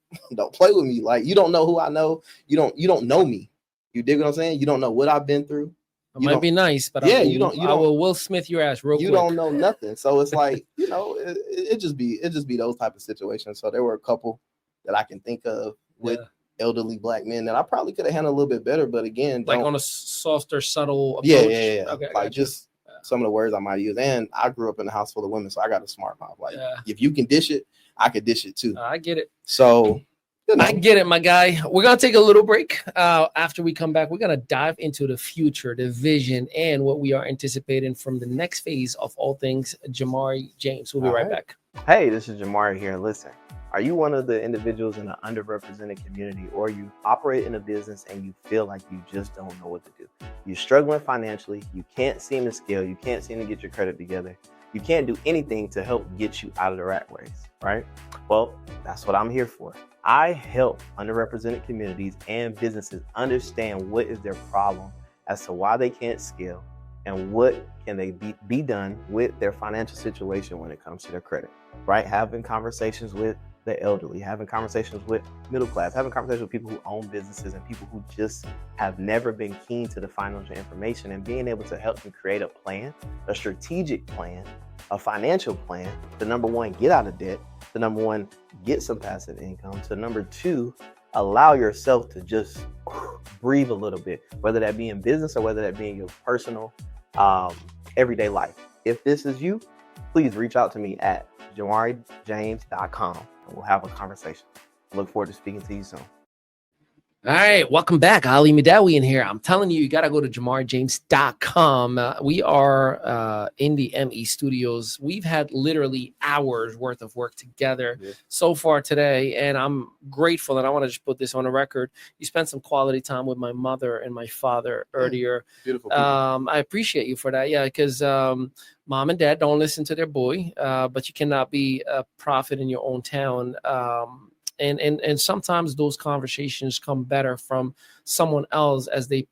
play with me. Like, you don't know who I know. You don't know me. You dig what I'm saying? You don't know what I've been through. It might be nice, but I will Will Smith your ass real quick. You don't know nothing. So it's like, it just be those type of situations. So there were a couple that I can think of with elderly black men that I probably could have handled a little bit better. But again, like on a softer, subtle approach. Yeah. Okay, like just some of the words I might use. And I grew up in a house full of women, so I got a smart mouth. Like if you can dish it, I could dish it too. I get it. So I get it, my guy. We're going to take a little break. After we come back, we're going to dive into the future, the vision, and what we are anticipating from the next phase of all things Jamaree James. We'll be right back. Hey, this is Jamaree here. Listen, are you one of the individuals in an underrepresented community, or you operate in a business and you feel like you just don't know what to do? You're struggling financially. You can't seem to scale. You can't seem to get your credit together. You can't do anything to help get you out of the rat race, right? Well, that's what I'm here for. I help underrepresented communities and businesses understand what is their problem as to why they can't scale and what can they be done with their financial situation when it comes to their credit, right? Having conversations with the elderly, having conversations with middle class, having conversations with people who own businesses and people who just have never been keen to the financial information, and being able to help them create a plan, a strategic plan, a financial plan to, number one, get out of debt, to number one, get some passive income, to number two, allow yourself to just breathe a little bit, whether that be in business or whether that be in your personal everyday life. If this is you, please reach out to me at jamareejames.com and we'll have a conversation. I look forward to speaking to you soon. All right, welcome back. Ali Midawi in here. I'm telling you, you got to go to jamareejames.com. We are in the ME studios. We've had literally hours worth of work together so far today, and I'm grateful, and I want to just put this on the record. You spent some quality time with my mother and my father earlier. Beautiful people. I appreciate you for that. Yeah, because mom and dad don't listen to their boy, but you cannot be a prophet in your own town. And sometimes those conversations come better from someone else as they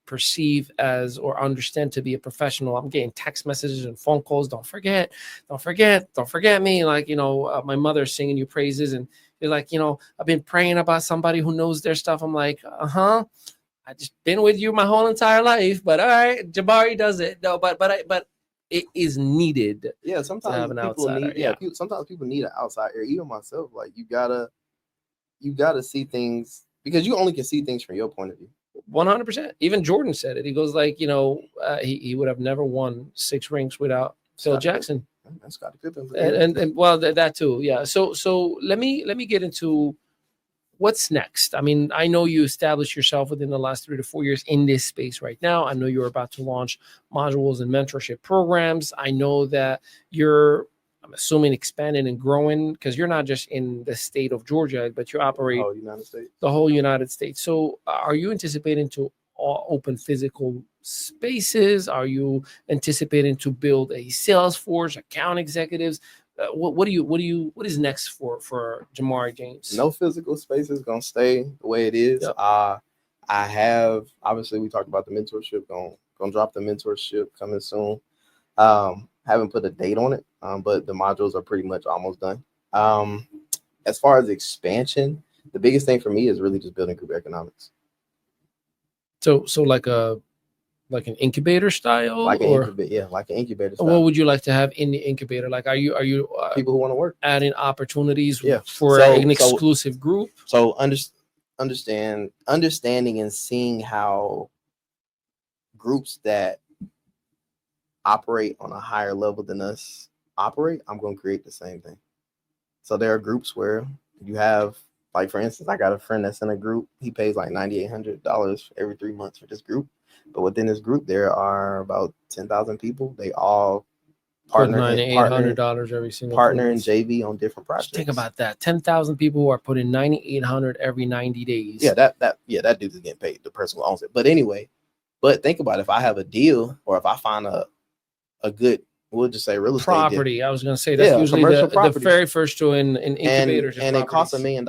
perceive as or understand to be a professional. I'm getting text messages and phone calls. Don't forget me. Like, my mother's singing you praises, and you're like, I've been praying about somebody who knows their stuff. I'm like, I just been with you my whole entire life, but all right, Jamaree does it. No, but it is needed. Yeah, sometimes sometimes people need an outside ear. Even myself, like you gotta see things, because you only can see things from your point of view. 100%. Even Jordan said it. He goes like, he would have never won 6 rings without Phil Jackson. That's got a good and well, that too. Yeah. So let me get into what's next. I mean, I know you established yourself within the last 3 to 4 years in this space right now. I know you're about to launch modules and mentorship programs. I know that you're, I'm assuming, expanding and growing, because you're not just in the state of Georgia, but you operate the whole United States. So are you anticipating to open physical spaces? Are you anticipating to build a sales force, account executives? What is next for Jamaree James? No physical space is gonna stay the way it is. Yep. I have, obviously we talked about the mentorship, gonna drop the mentorship coming soon. Haven't put a date on it, but the modules are pretty much almost done. As far as expansion, the biggest thing for me is really just building group economics. So like an incubator style, like an incubator style. What would you like to have in the incubator? Like, are you people who want to work, adding opportunities for an exclusive group? So understanding and seeing how groups that operate on a higher level than us operate, I'm going to create the same thing. So there are groups where you have, like, for instance, I got a friend that's in a group. He pays like $9,800 every 3 months for this group. But within this group, there are about 10,000 people. They all partner $9,800 every single partner in JV on different projects. Just think about that. 10,000 people who are putting $9,800 every 90 days. Yeah, that dude is getting paid, the person who owns it. But anyway, think about it. If I have a deal, or if I find a good, we'll just say real estate property. deal. I was going to say that's usually the very first to in incubators. And it costs $1 million,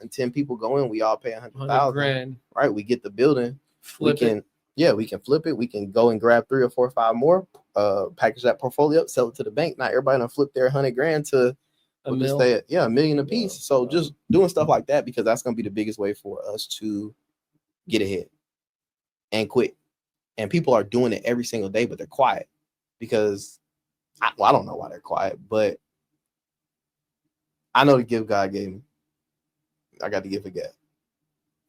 and 10 people go in. We all pay $100,000. Right? We get the building. We can flip it. We can go and grab 3 or 4 or 5 more. Package that portfolio up, sell it to the bank. Not everybody gonna flip their $100,000 to $1 million a piece. So just doing stuff like that, because that's gonna be the biggest way for us to get ahead and quit. And people are doing it every single day, but they're quiet because I don't know why they're quiet, but I know the gift God gave me. I got the gift of gab,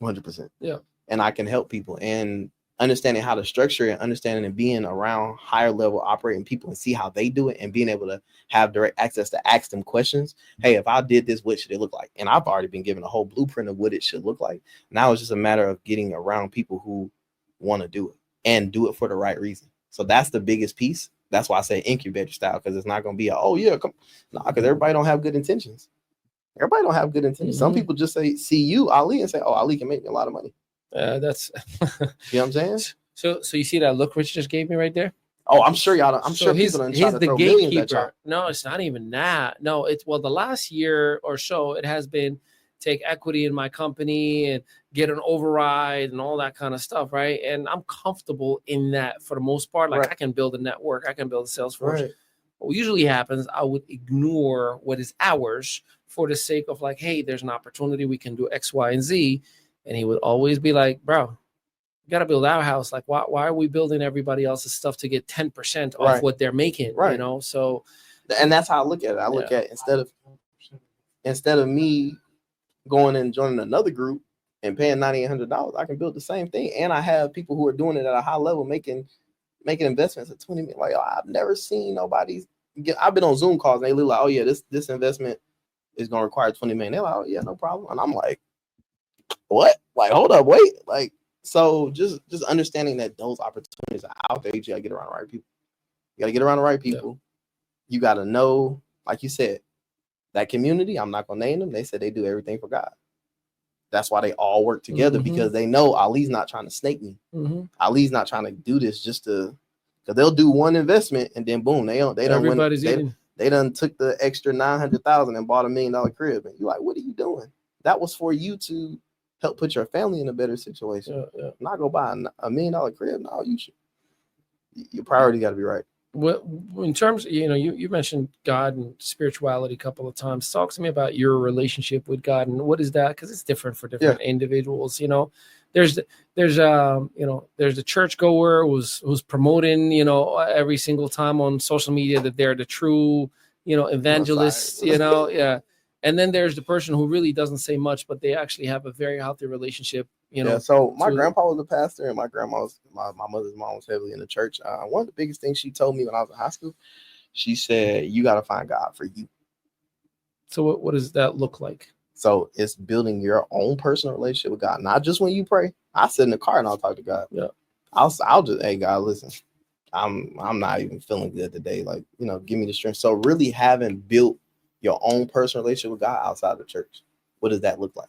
100%. Yeah, and I can help people, and understanding how to structure it, understanding and being around higher level operating people and see how they do it, and being able to have direct access to ask them questions. Hey, if I did this, what should it look like? And I've already been given a whole blueprint of what it should look like. Now it's just a matter of getting around people who want to do it and do it for the right reason. So that's the biggest piece. That's why I say incubator style, because it's not going to be because everybody don't have good intentions. Everybody don't have good intentions. Some people just see you, Ali, and say, oh, Ali can make me a lot of money. That's you know what I'm saying? So you see that look Rich just gave me right there? Oh, I'm sure y'all. He's the gatekeeper. No, it's not even that. No, it's the last year or so it has been take equity in my company and get an override and all that kind of stuff, right? And I'm comfortable in that for the most part. Like I can build a network, I can build a sales force. Right. What usually happens, I would ignore what is ours for the sake of like, hey, there's an opportunity, we can do X, Y, and Z. And he would always be like, bro, you got to build our house. Like, why are we building everybody else's stuff to get 10% off what they're making? Right. You know, so. And that's how I look at it. I look at instead of me going and joining another group and paying $9,800, I can build the same thing. And I have people who are doing it at a high level, making investments at 20 million. Like, I've never seen nobody I've been on Zoom calls and they look like, oh yeah, this investment is going to require 20 million. They're like, oh yeah, no problem. And I'm like, what? Like, hold up, wait. Like, so just understanding that those opportunities are out there. You got to get around the right people. You got to get around the right people. Yeah. You got to know, like you said, that community, I'm not going to name them. They said they do everything for God. That's why they all work together, because they know Ali's not trying to snake me. Ali's not trying to do this just to, because they'll do one investment and then boom, they done took the extra 900,000 and bought $1 million crib. And you're like, what are you doing? That was for you to help put your family in a better situation. Not go buy $1 million crib. No, you should. Your priority got to be right. Well, in terms of, you mentioned God and spirituality a couple of times. Talk to me about your relationship with God and what is that? Because it's different for different individuals. There's the churchgoer who's promoting, every single time on social media that they're the true, evangelists, And then there's the person who really doesn't say much, but they actually have a very healthy relationship. So my grandpa was a pastor, and my mother's mom was heavily in the church. One of the biggest things she told me when I was in high school, she said, you got to find God for you. So what does that look like? So it's building your own personal relationship with God, not just when you pray. I sit in the car and I'll talk to God. Yeah, I'll just, hey God, listen, I'm not even feeling good today. Like, give me the strength. So really having built your own personal relationship with God outside the church, what does that look like?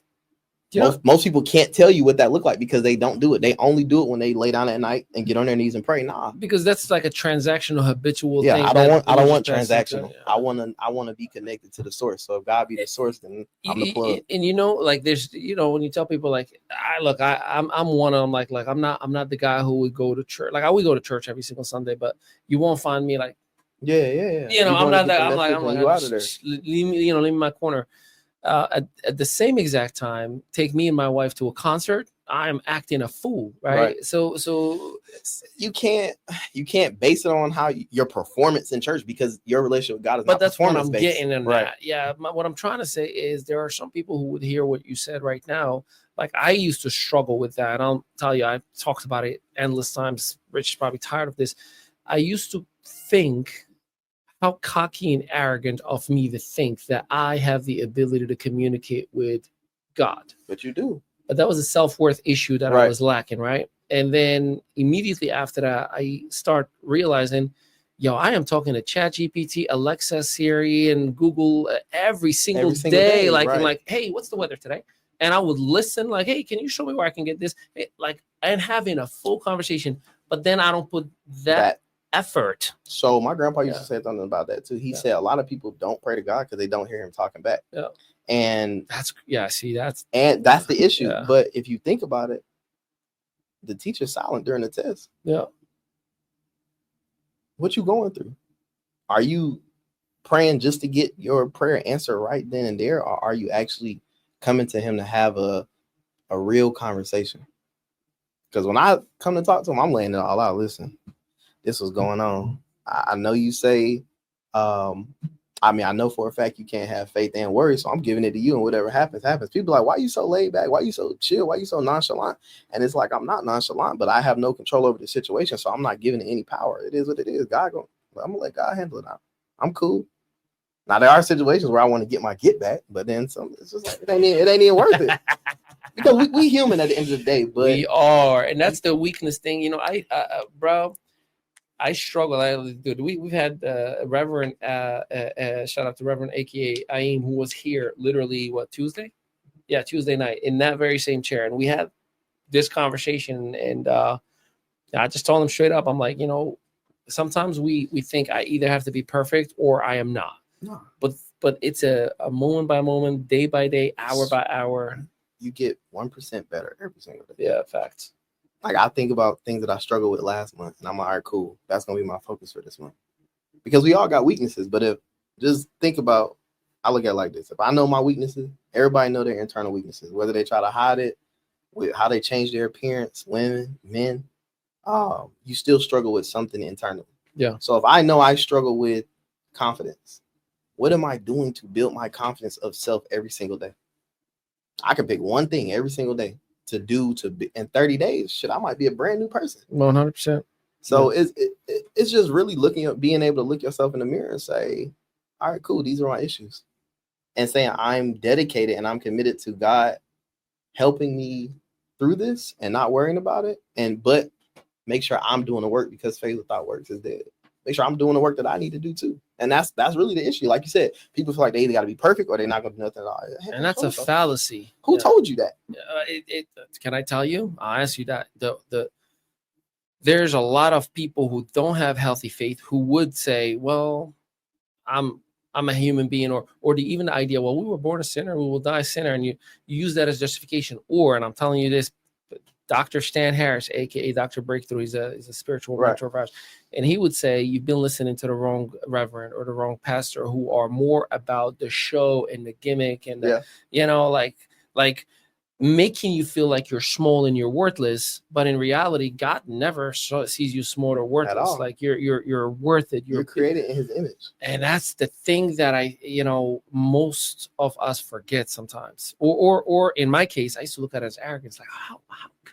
Most people can't tell you what that look like because they don't do it. They only do it when they lay down at night and get on their knees and pray. Nah, because that's like a transactional, habitual thing. I don't want transactional. I want to be connected to the source. So if God be the source, then I'm the plug. And there's when you tell people like, I'm one of them. Like I'm not the guy who would go to church. Like I would go to church every single Sunday, but you won't find me like. Yeah. I'm not that. I'm like out of there. Leave me in my corner. At the same exact time, take me and my wife to a concert. I'm acting a fool, right? So you can't base it on how your performance in church, because your relationship with God is. But that's what I'm getting in that. Yeah, what I'm trying to say is there are some people who would hear what you said right now, like I used to struggle with that. And I'll tell you, I've talked about it endless times. Rich is probably tired of this. I used to think how cocky and arrogant of me to think that I have the ability to communicate with God. But you do. But that was a self-worth issue that I was lacking, right? And then immediately after that, I start realizing, yo, I am talking to ChatGPT, Alexa, Siri, and Google every single day. Like, hey, what's the weather today? And I would listen, like, hey, can you show me where I can get this? Like, and having a full conversation. But then I don't put that effort. So my grandpa used to say something about that too. He said a lot of people don't pray to God because they don't hear him talking back. Yeah. And that's the issue. Yeah. But if you think about it, the teacher's silent during the test. Yeah. What you going through? Are you praying just to get your prayer answered right then and there, or are you actually coming to him to have a real conversation? Because when I come to talk to him, I'm laying it all out. Listen, this was going on. I know you say, I know for a fact you can't have faith and worry, so I'm giving it to you, and whatever happens, happens. People are like, why are you so laid back? Why are you so chill? Why are you so nonchalant? And it's like, I'm not nonchalant, but I have no control over the situation, so I'm not giving it any power. It is what it is. I'm gonna let God handle it out. I'm cool. Now there are situations where I want to get my get back, but then some. It's just like it ain't even worth it. Because we human at the end of the day, but we are, and that's the weakness thing. Bro, I struggle. We've had Reverend, shout out to Reverend AKA Aim, who was here literally Tuesday? Yeah, Tuesday night in that very same chair, and we had this conversation. And I just told him straight up, I'm like, sometimes we think I either have to be perfect or I am not. No. But it's a moment by moment, day by day, hour by hour. You get 1% better every single day. Yeah, facts. Like I think about things that I struggled with last month, and I'm like, all right, cool. That's gonna be my focus for this month. Because we all got weaknesses, but if just think about, I look at it like this: if I know my weaknesses, everybody know their internal weaknesses, whether they try to hide it, with how they change their appearance, women, men, you still struggle with something internally. Yeah. So if I know I struggle with confidence, what am I doing to build my confidence of self every single day? I can pick one thing every single day to do in 30 days. Shit, I might be a brand new person. 100%. So it's just really being able to look yourself in the mirror and say, all right, cool, these are my issues. And saying I'm dedicated and I'm committed to God helping me through this and not worrying about it. But make sure I'm doing the work, because faith without works is dead. Make sure I'm doing the work that I need to do too. And that's really the issue. Like you said, people feel like they either got to be perfect or they're not going to do nothing at all. And that's a fallacy. Who told you that? Can I tell you? I'll ask you that. There's a lot of people who don't have healthy faith who would say, well, I'm a human being, or even the idea, well, we were born a sinner, we will die a sinner. And you use that as justification. And I'm telling you this, Dr. Stan Harris, aka Dr. Breakthrough, he's a spiritual mentor of ours, and he would say you've been listening to the wrong reverend or the wrong pastor, who are more about the show and the gimmick and like making you feel like you're small and you're worthless. But in reality, God never sees you small or worthless. Like you're worth it. You're created in His image, and that's the thing that most of us forget sometimes. Or in my case, I used to look at it as arrogance. Like how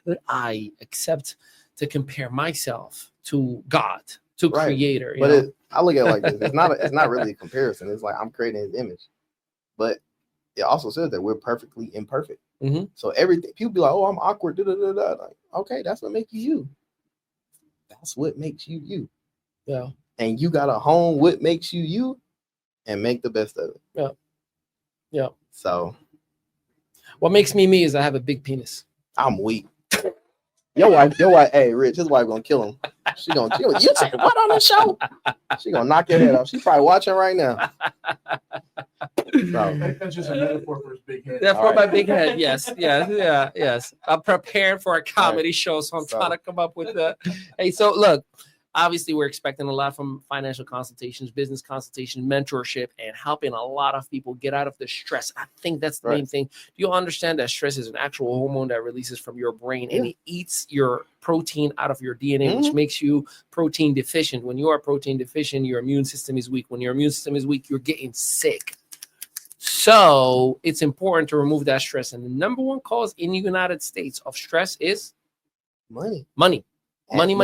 could I accept to compare myself to God, to Creator? But I look at it like this: it's not really a comparison. It's like I'm creating His image, but it also says that we're perfectly imperfect. Mm-hmm. So everything, people be like, "Oh, I'm awkward." Da, da, da, da. Like, okay, that's what makes you. That's what makes you you. Yeah. And you gotta hone what makes you you, and make the best of it. Yeah. Yeah. So, what makes me is I have a big penis. I'm weak. Your wife, hey, Rich, his wife gonna kill him. She gonna kill him. You said what on the show? She gonna knock your head off. She's probably watching right now. That's just a metaphor for his big head. Yeah, for my big head. Yes. I'm preparing for a comedy show, so I'm trying to come up with the. Hey, so look, obviously we're expecting a lot from financial consultations, business consultation, mentorship, and helping a lot of people get out of the stress. I think that's the main thing. Do you understand that stress is an actual hormone that releases from your brain and it eats your protein out of your DNA, which makes you protein deficient. When you are protein deficient, your immune system is weak. When your immune system is weak, you're getting sick. So it's important to remove that stress. And the number one cause in the United States of stress is money. Money. And Money.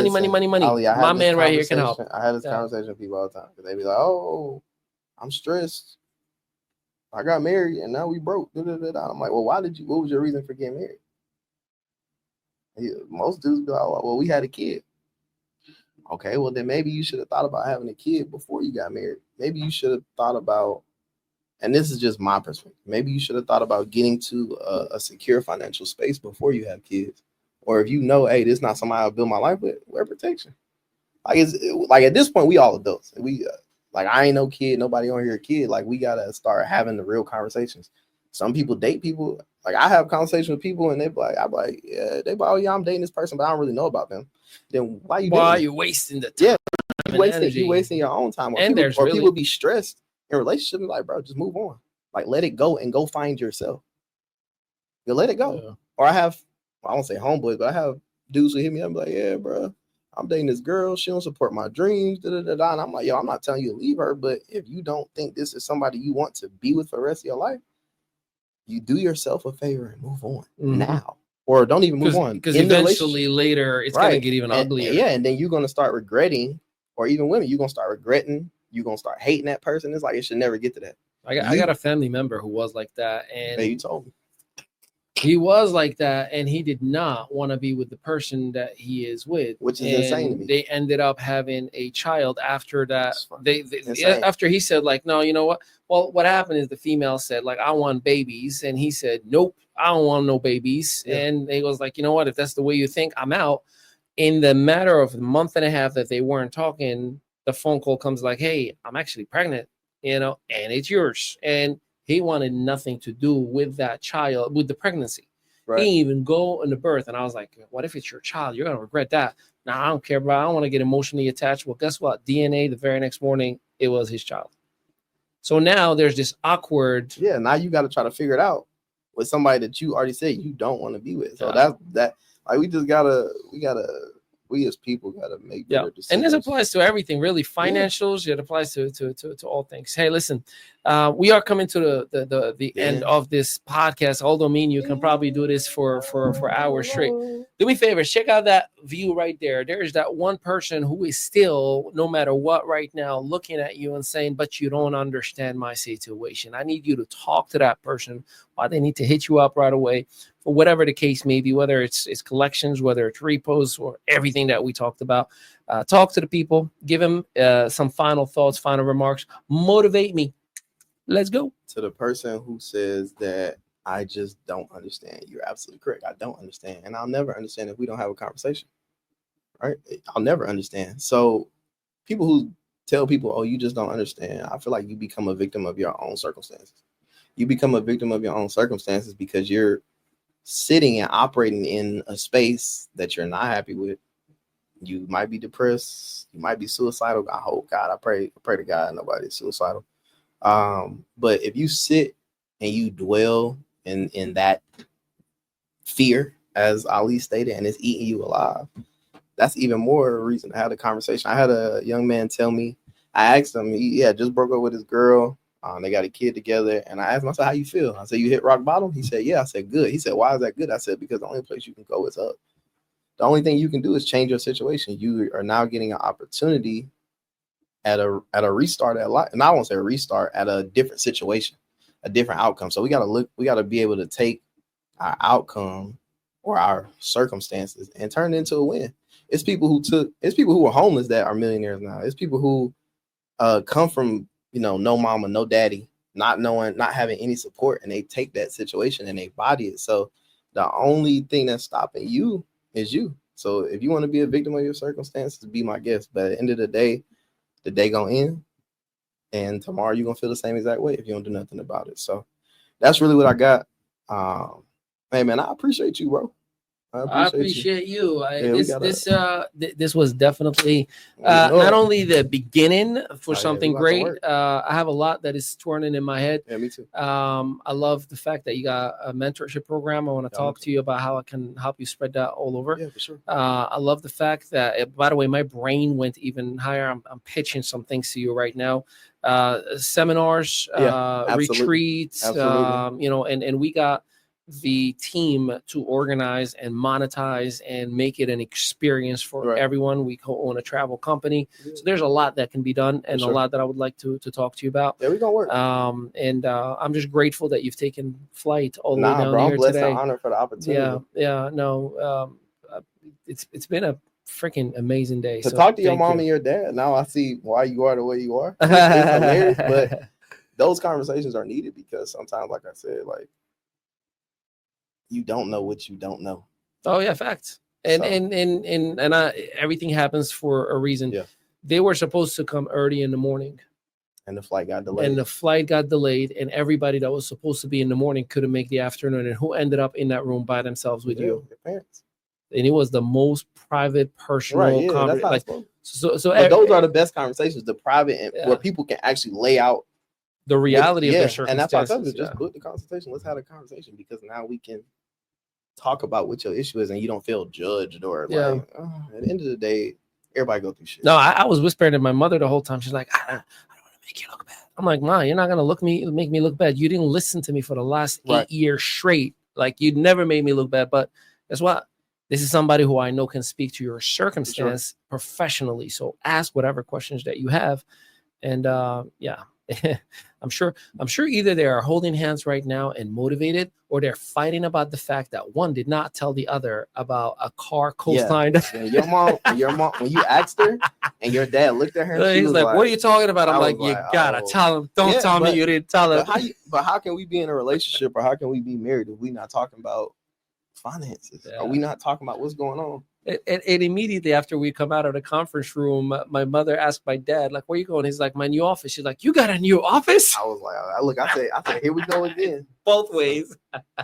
Ali, My man right here can help. I had this conversation with people all the time. They be like, "Oh, I'm stressed. I got married and now we broke." I'm like, "Well, what was your reason for getting married?" Most dudes be like, "Well, we had a kid." Okay, well then maybe you should have thought about having a kid before you got married. Maybe you should have thought about, and this is just my perspective, maybe you should have thought about getting to a secure financial space before you have kids. Or if you know, hey, this is not somebody I'll build my life with, wear protection. Like at this point, we all adults. Like I ain't no kid, nobody on here a kid. Like we gotta start having the real conversations. Some people date people. Like I have conversations with people and I'm like, yeah, they be like, oh yeah, I'm dating this person, but I don't really know about them. Then why are you wasting the time? Yeah, you wasting your own time. People be stressed in relationships. Like, bro, just move on. Like let it go and go find yourself. You let it go. Yeah. Or I won't say homeboys, but I have dudes who hit me up and be like, yeah, bro, I'm dating this girl. She don't support my dreams. And I'm like, yo, I'm not telling you to leave her, but if you don't think this is somebody you want to be with for the rest of your life, you do yourself a favor and move on now. Or don't even move on. Because eventually later it's going to get even uglier. Yeah, and then you're going to start regretting, or even women, you're going to start regretting. You're going to start hating that person. It's like it should never get to that. I got a family member who was like that. And you told me. He was like that, and he did not want to be with the person that he is with, which is insane to me. They ended up having a child after that. After he said, like, no, you know what? Well, what happened is the female said, like, I want babies, and he said, nope, I don't want no babies. Yeah. And he was like, you know what? If that's the way you think, I'm out. In the matter of a month and a half that they weren't talking, the phone call comes like, hey, I'm actually pregnant, and it's yours. And he wanted nothing to do with that child, with the pregnancy. Right. He didn't even go in the birth. And I was like, what if it's your child? You're going to regret that. Now, I don't care, bro. I don't want to get emotionally attached. Well, guess what? DNA, the very next morning, it was his child. So now there's this awkward. Yeah, now you got to try to figure it out with somebody that you already said you don't want to be with. So that like we as people gotta make better decisions. And this applies to everything, really. Financials, it applies to all things. Hey, listen, we are coming to the end of this podcast. Although me and you can probably do this for hours straight. Do me a favor, check out that view right there. There's that one person who is still, no matter what, right now, looking at you and saying, but you don't understand my situation. I need you to talk to that person. Why they need to hit you up right away. For whatever the case may be, whether it's collections, whether it's repos, or everything that we talked about. Talk to the people, give them some final thoughts, final remarks, motivate me. Let's go. To the person who says that I just don't understand, you're absolutely correct. I don't understand, and I'll never understand if we don't have a conversation, right? I'll never understand. So people who tell people, oh, you just don't understand, I feel like you become a victim of your own circumstances. You become a victim of your own circumstances because you're sitting and operating in a space that you're not happy with. You might be depressed. You might be suicidal. I hope, God, I pray to God nobody's suicidal. But if you sit and you dwell in that fear, as Ali stated, and it's eating you alive, that's even more reason to have the conversation. I had a young man tell me, I asked him, he just broke up with his girl. They got a kid together, and I asked him, I said, how you feel? I said, you hit rock bottom? He said, yeah. I said, good. He said, why is that good? I said, because the only place you can go is up. The only thing you can do is change your situation. You are now getting an opportunity at a restart at life. And I won't say a restart, at a different situation, a different outcome. So we got to be able to take our outcome or our circumstances and turn it into a win. It's people who were homeless that are millionaires now. It's people who come from, no mama, no daddy, not having any support, and they take that situation and they body it. So the only thing that's stopping you is you. So if you want to be a victim of your circumstances, be my guest. But at the end of the day gonna end, and tomorrow you're gonna feel the same exact way if you don't do nothing about it. So that's really what I got. Hey man, I appreciate you, bro. I appreciate you. This was definitely not only the beginning for something great. I have a lot that is twirling in my head. Yeah, me too. I love the fact that you got a mentorship program. I want to talk to you about how I can help you spread that all over. Yeah, for sure. I love the fact that, by the way, my brain went even higher. I'm pitching some things to you right now. seminars, absolutely. retreats, Absolutely. and we got the team to organize and monetize and make it an experience for everyone. We co-own a travel company. So there's a lot that can be done and a lot that I would like to talk to you about. Yeah, we're gonna work. And I'm just grateful that you've taken flight all the way down bro, here I'm blessed today. and honored for the opportunity. It's been a freaking amazing day. To talk to your mom and your dad. Now I see why you are the way you are. It's hilarious, but those conversations are needed because sometimes, like I said, like, you don't know what you don't know. Oh yeah, facts. And everything happens for a reason. Yeah. They were supposed to come early in the morning, and the flight got delayed. And everybody that was supposed to be in the morning couldn't make the afternoon. And who ended up in that room by themselves with you? Your parents. And it was the most private, personal conversation. Like, but those are the best conversations, the private, and where people can actually lay out the reality of their circumstances. And that's why I tell you, just put the consultation. Let's have a conversation because now we can talk about what your issue is and you don't feel judged or like, at the end of the day, everybody go through shit. No, I was whispering to my mother the whole time. She's like, I don't want to make you look bad. I'm like, Ma, you're not going to make me look bad. You didn't listen to me for the last 8 years straight. Like, you never made me look bad. But guess what? This is somebody who I know can speak to your circumstance professionally. So ask whatever questions that you have. And I'm sure either they are holding hands right now and motivated, or they're fighting about the fact that one did not tell the other about a car coastline. Your mom, when you asked her and your dad looked at her, he's like, "What are you talking about?" I'm like, "You gotta tell him. Don't tell me you didn't tell him." But how can we be in a relationship or how can we be married if we not talking about finances? Are we not talking about what's going on? And immediately after we come out of the conference room, my mother asked my dad, like, "Where you going?" He's like, "My new office." She's like, "You got a new office?" I was like, I said, here we go again. Both ways.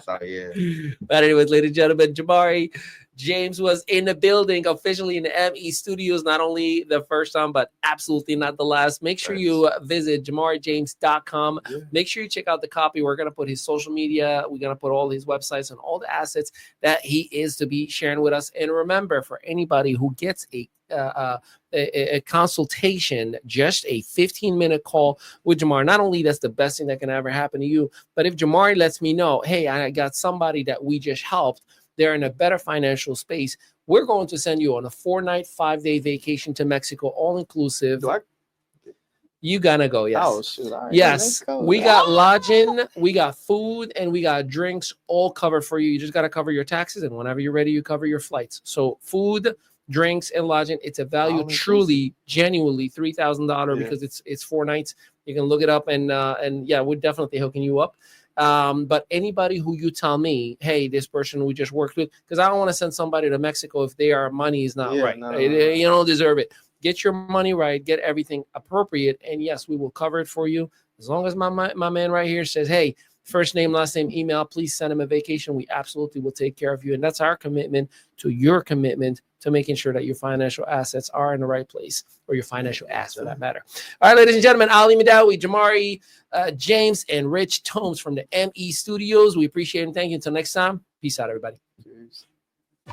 Sorry, But anyways, ladies and gentlemen, Jamaree James was in the building, officially in the ME studios, not only the first time, but absolutely not the last. Make sure you visit jamareejames.com. Make sure you check out the copy. We're going to put his social media. We're going to put all his websites and all the assets that he is to be sharing with us. And remember, for anybody who gets a consultation, just a 15-minute call with Jamaree, not only that's the best thing that can ever happen to you, but if Jamaree lets me know, hey, I got somebody that we just helped, they're in a better financial space, we're going to send you on a 4-night, 5-day vacation to Mexico, all inclusive. You gonna go? Yes. Oh, shoot. All right, yes. We got lodging, we got food, and we got drinks all covered for you. You just got to cover your taxes, and whenever you're ready, you cover your flights. So food, drinks, and lodging. It's a value, truly, genuinely $3,000 because it's 4 nights. You can look it up, and we're definitely hooking you up. But anybody who you tell me, hey, this person we just worked with, because I don't want to send somebody to Mexico if their money is not right. No. You don't deserve it. Get your money right, get everything appropriate, and yes, we will cover it for you. As long as my man right here says, hey, first name, last name, email, please send him a vacation. We absolutely will take care of you. And that's our commitment to your commitment to making sure that your financial assets are in the right place, or your financial ass for that matter. All right, ladies and gentlemen, Ali Midawi, Jamaree James, and Rich Tomes from the ME Studios. We appreciate it and thank you. Until next time, peace out, everybody. Cheers.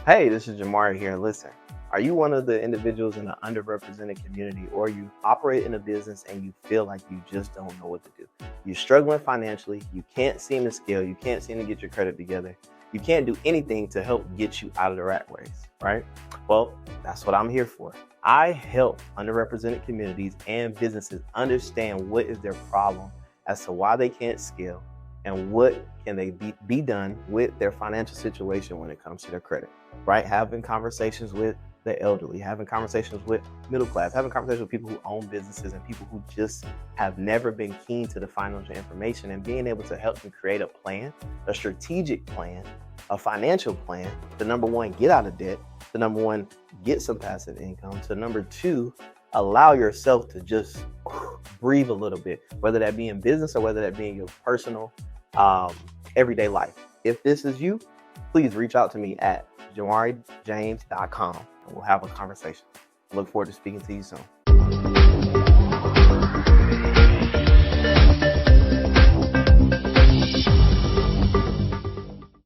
Hey, this is Jamaree here. Listen, are you one of the individuals in an underrepresented community, or you operate in a business and you feel like you just don't know what to do? You're struggling financially. You can't seem to scale. You can't seem to get your credit together. You can't do anything to help get you out of the rat race, right? Well, that's what I'm here for. I help underrepresented communities and businesses understand what is their problem as to why they can't scale and what can they be done with their financial situation when it comes to their credit, right? Having conversations with the elderly, having conversations with middle class, having conversations with people who own businesses and people who just have never been keen to the financial information, and being able to help them create a plan, a strategic plan, a financial plan to, number one, get out of debt, to number one, get some passive income, to number two, allow yourself to just breathe a little bit, whether that be in business or whether that be in your personal everyday life. If this is you, please reach out to me at jamareejames.com and we'll have a conversation. Look forward to speaking to you soon.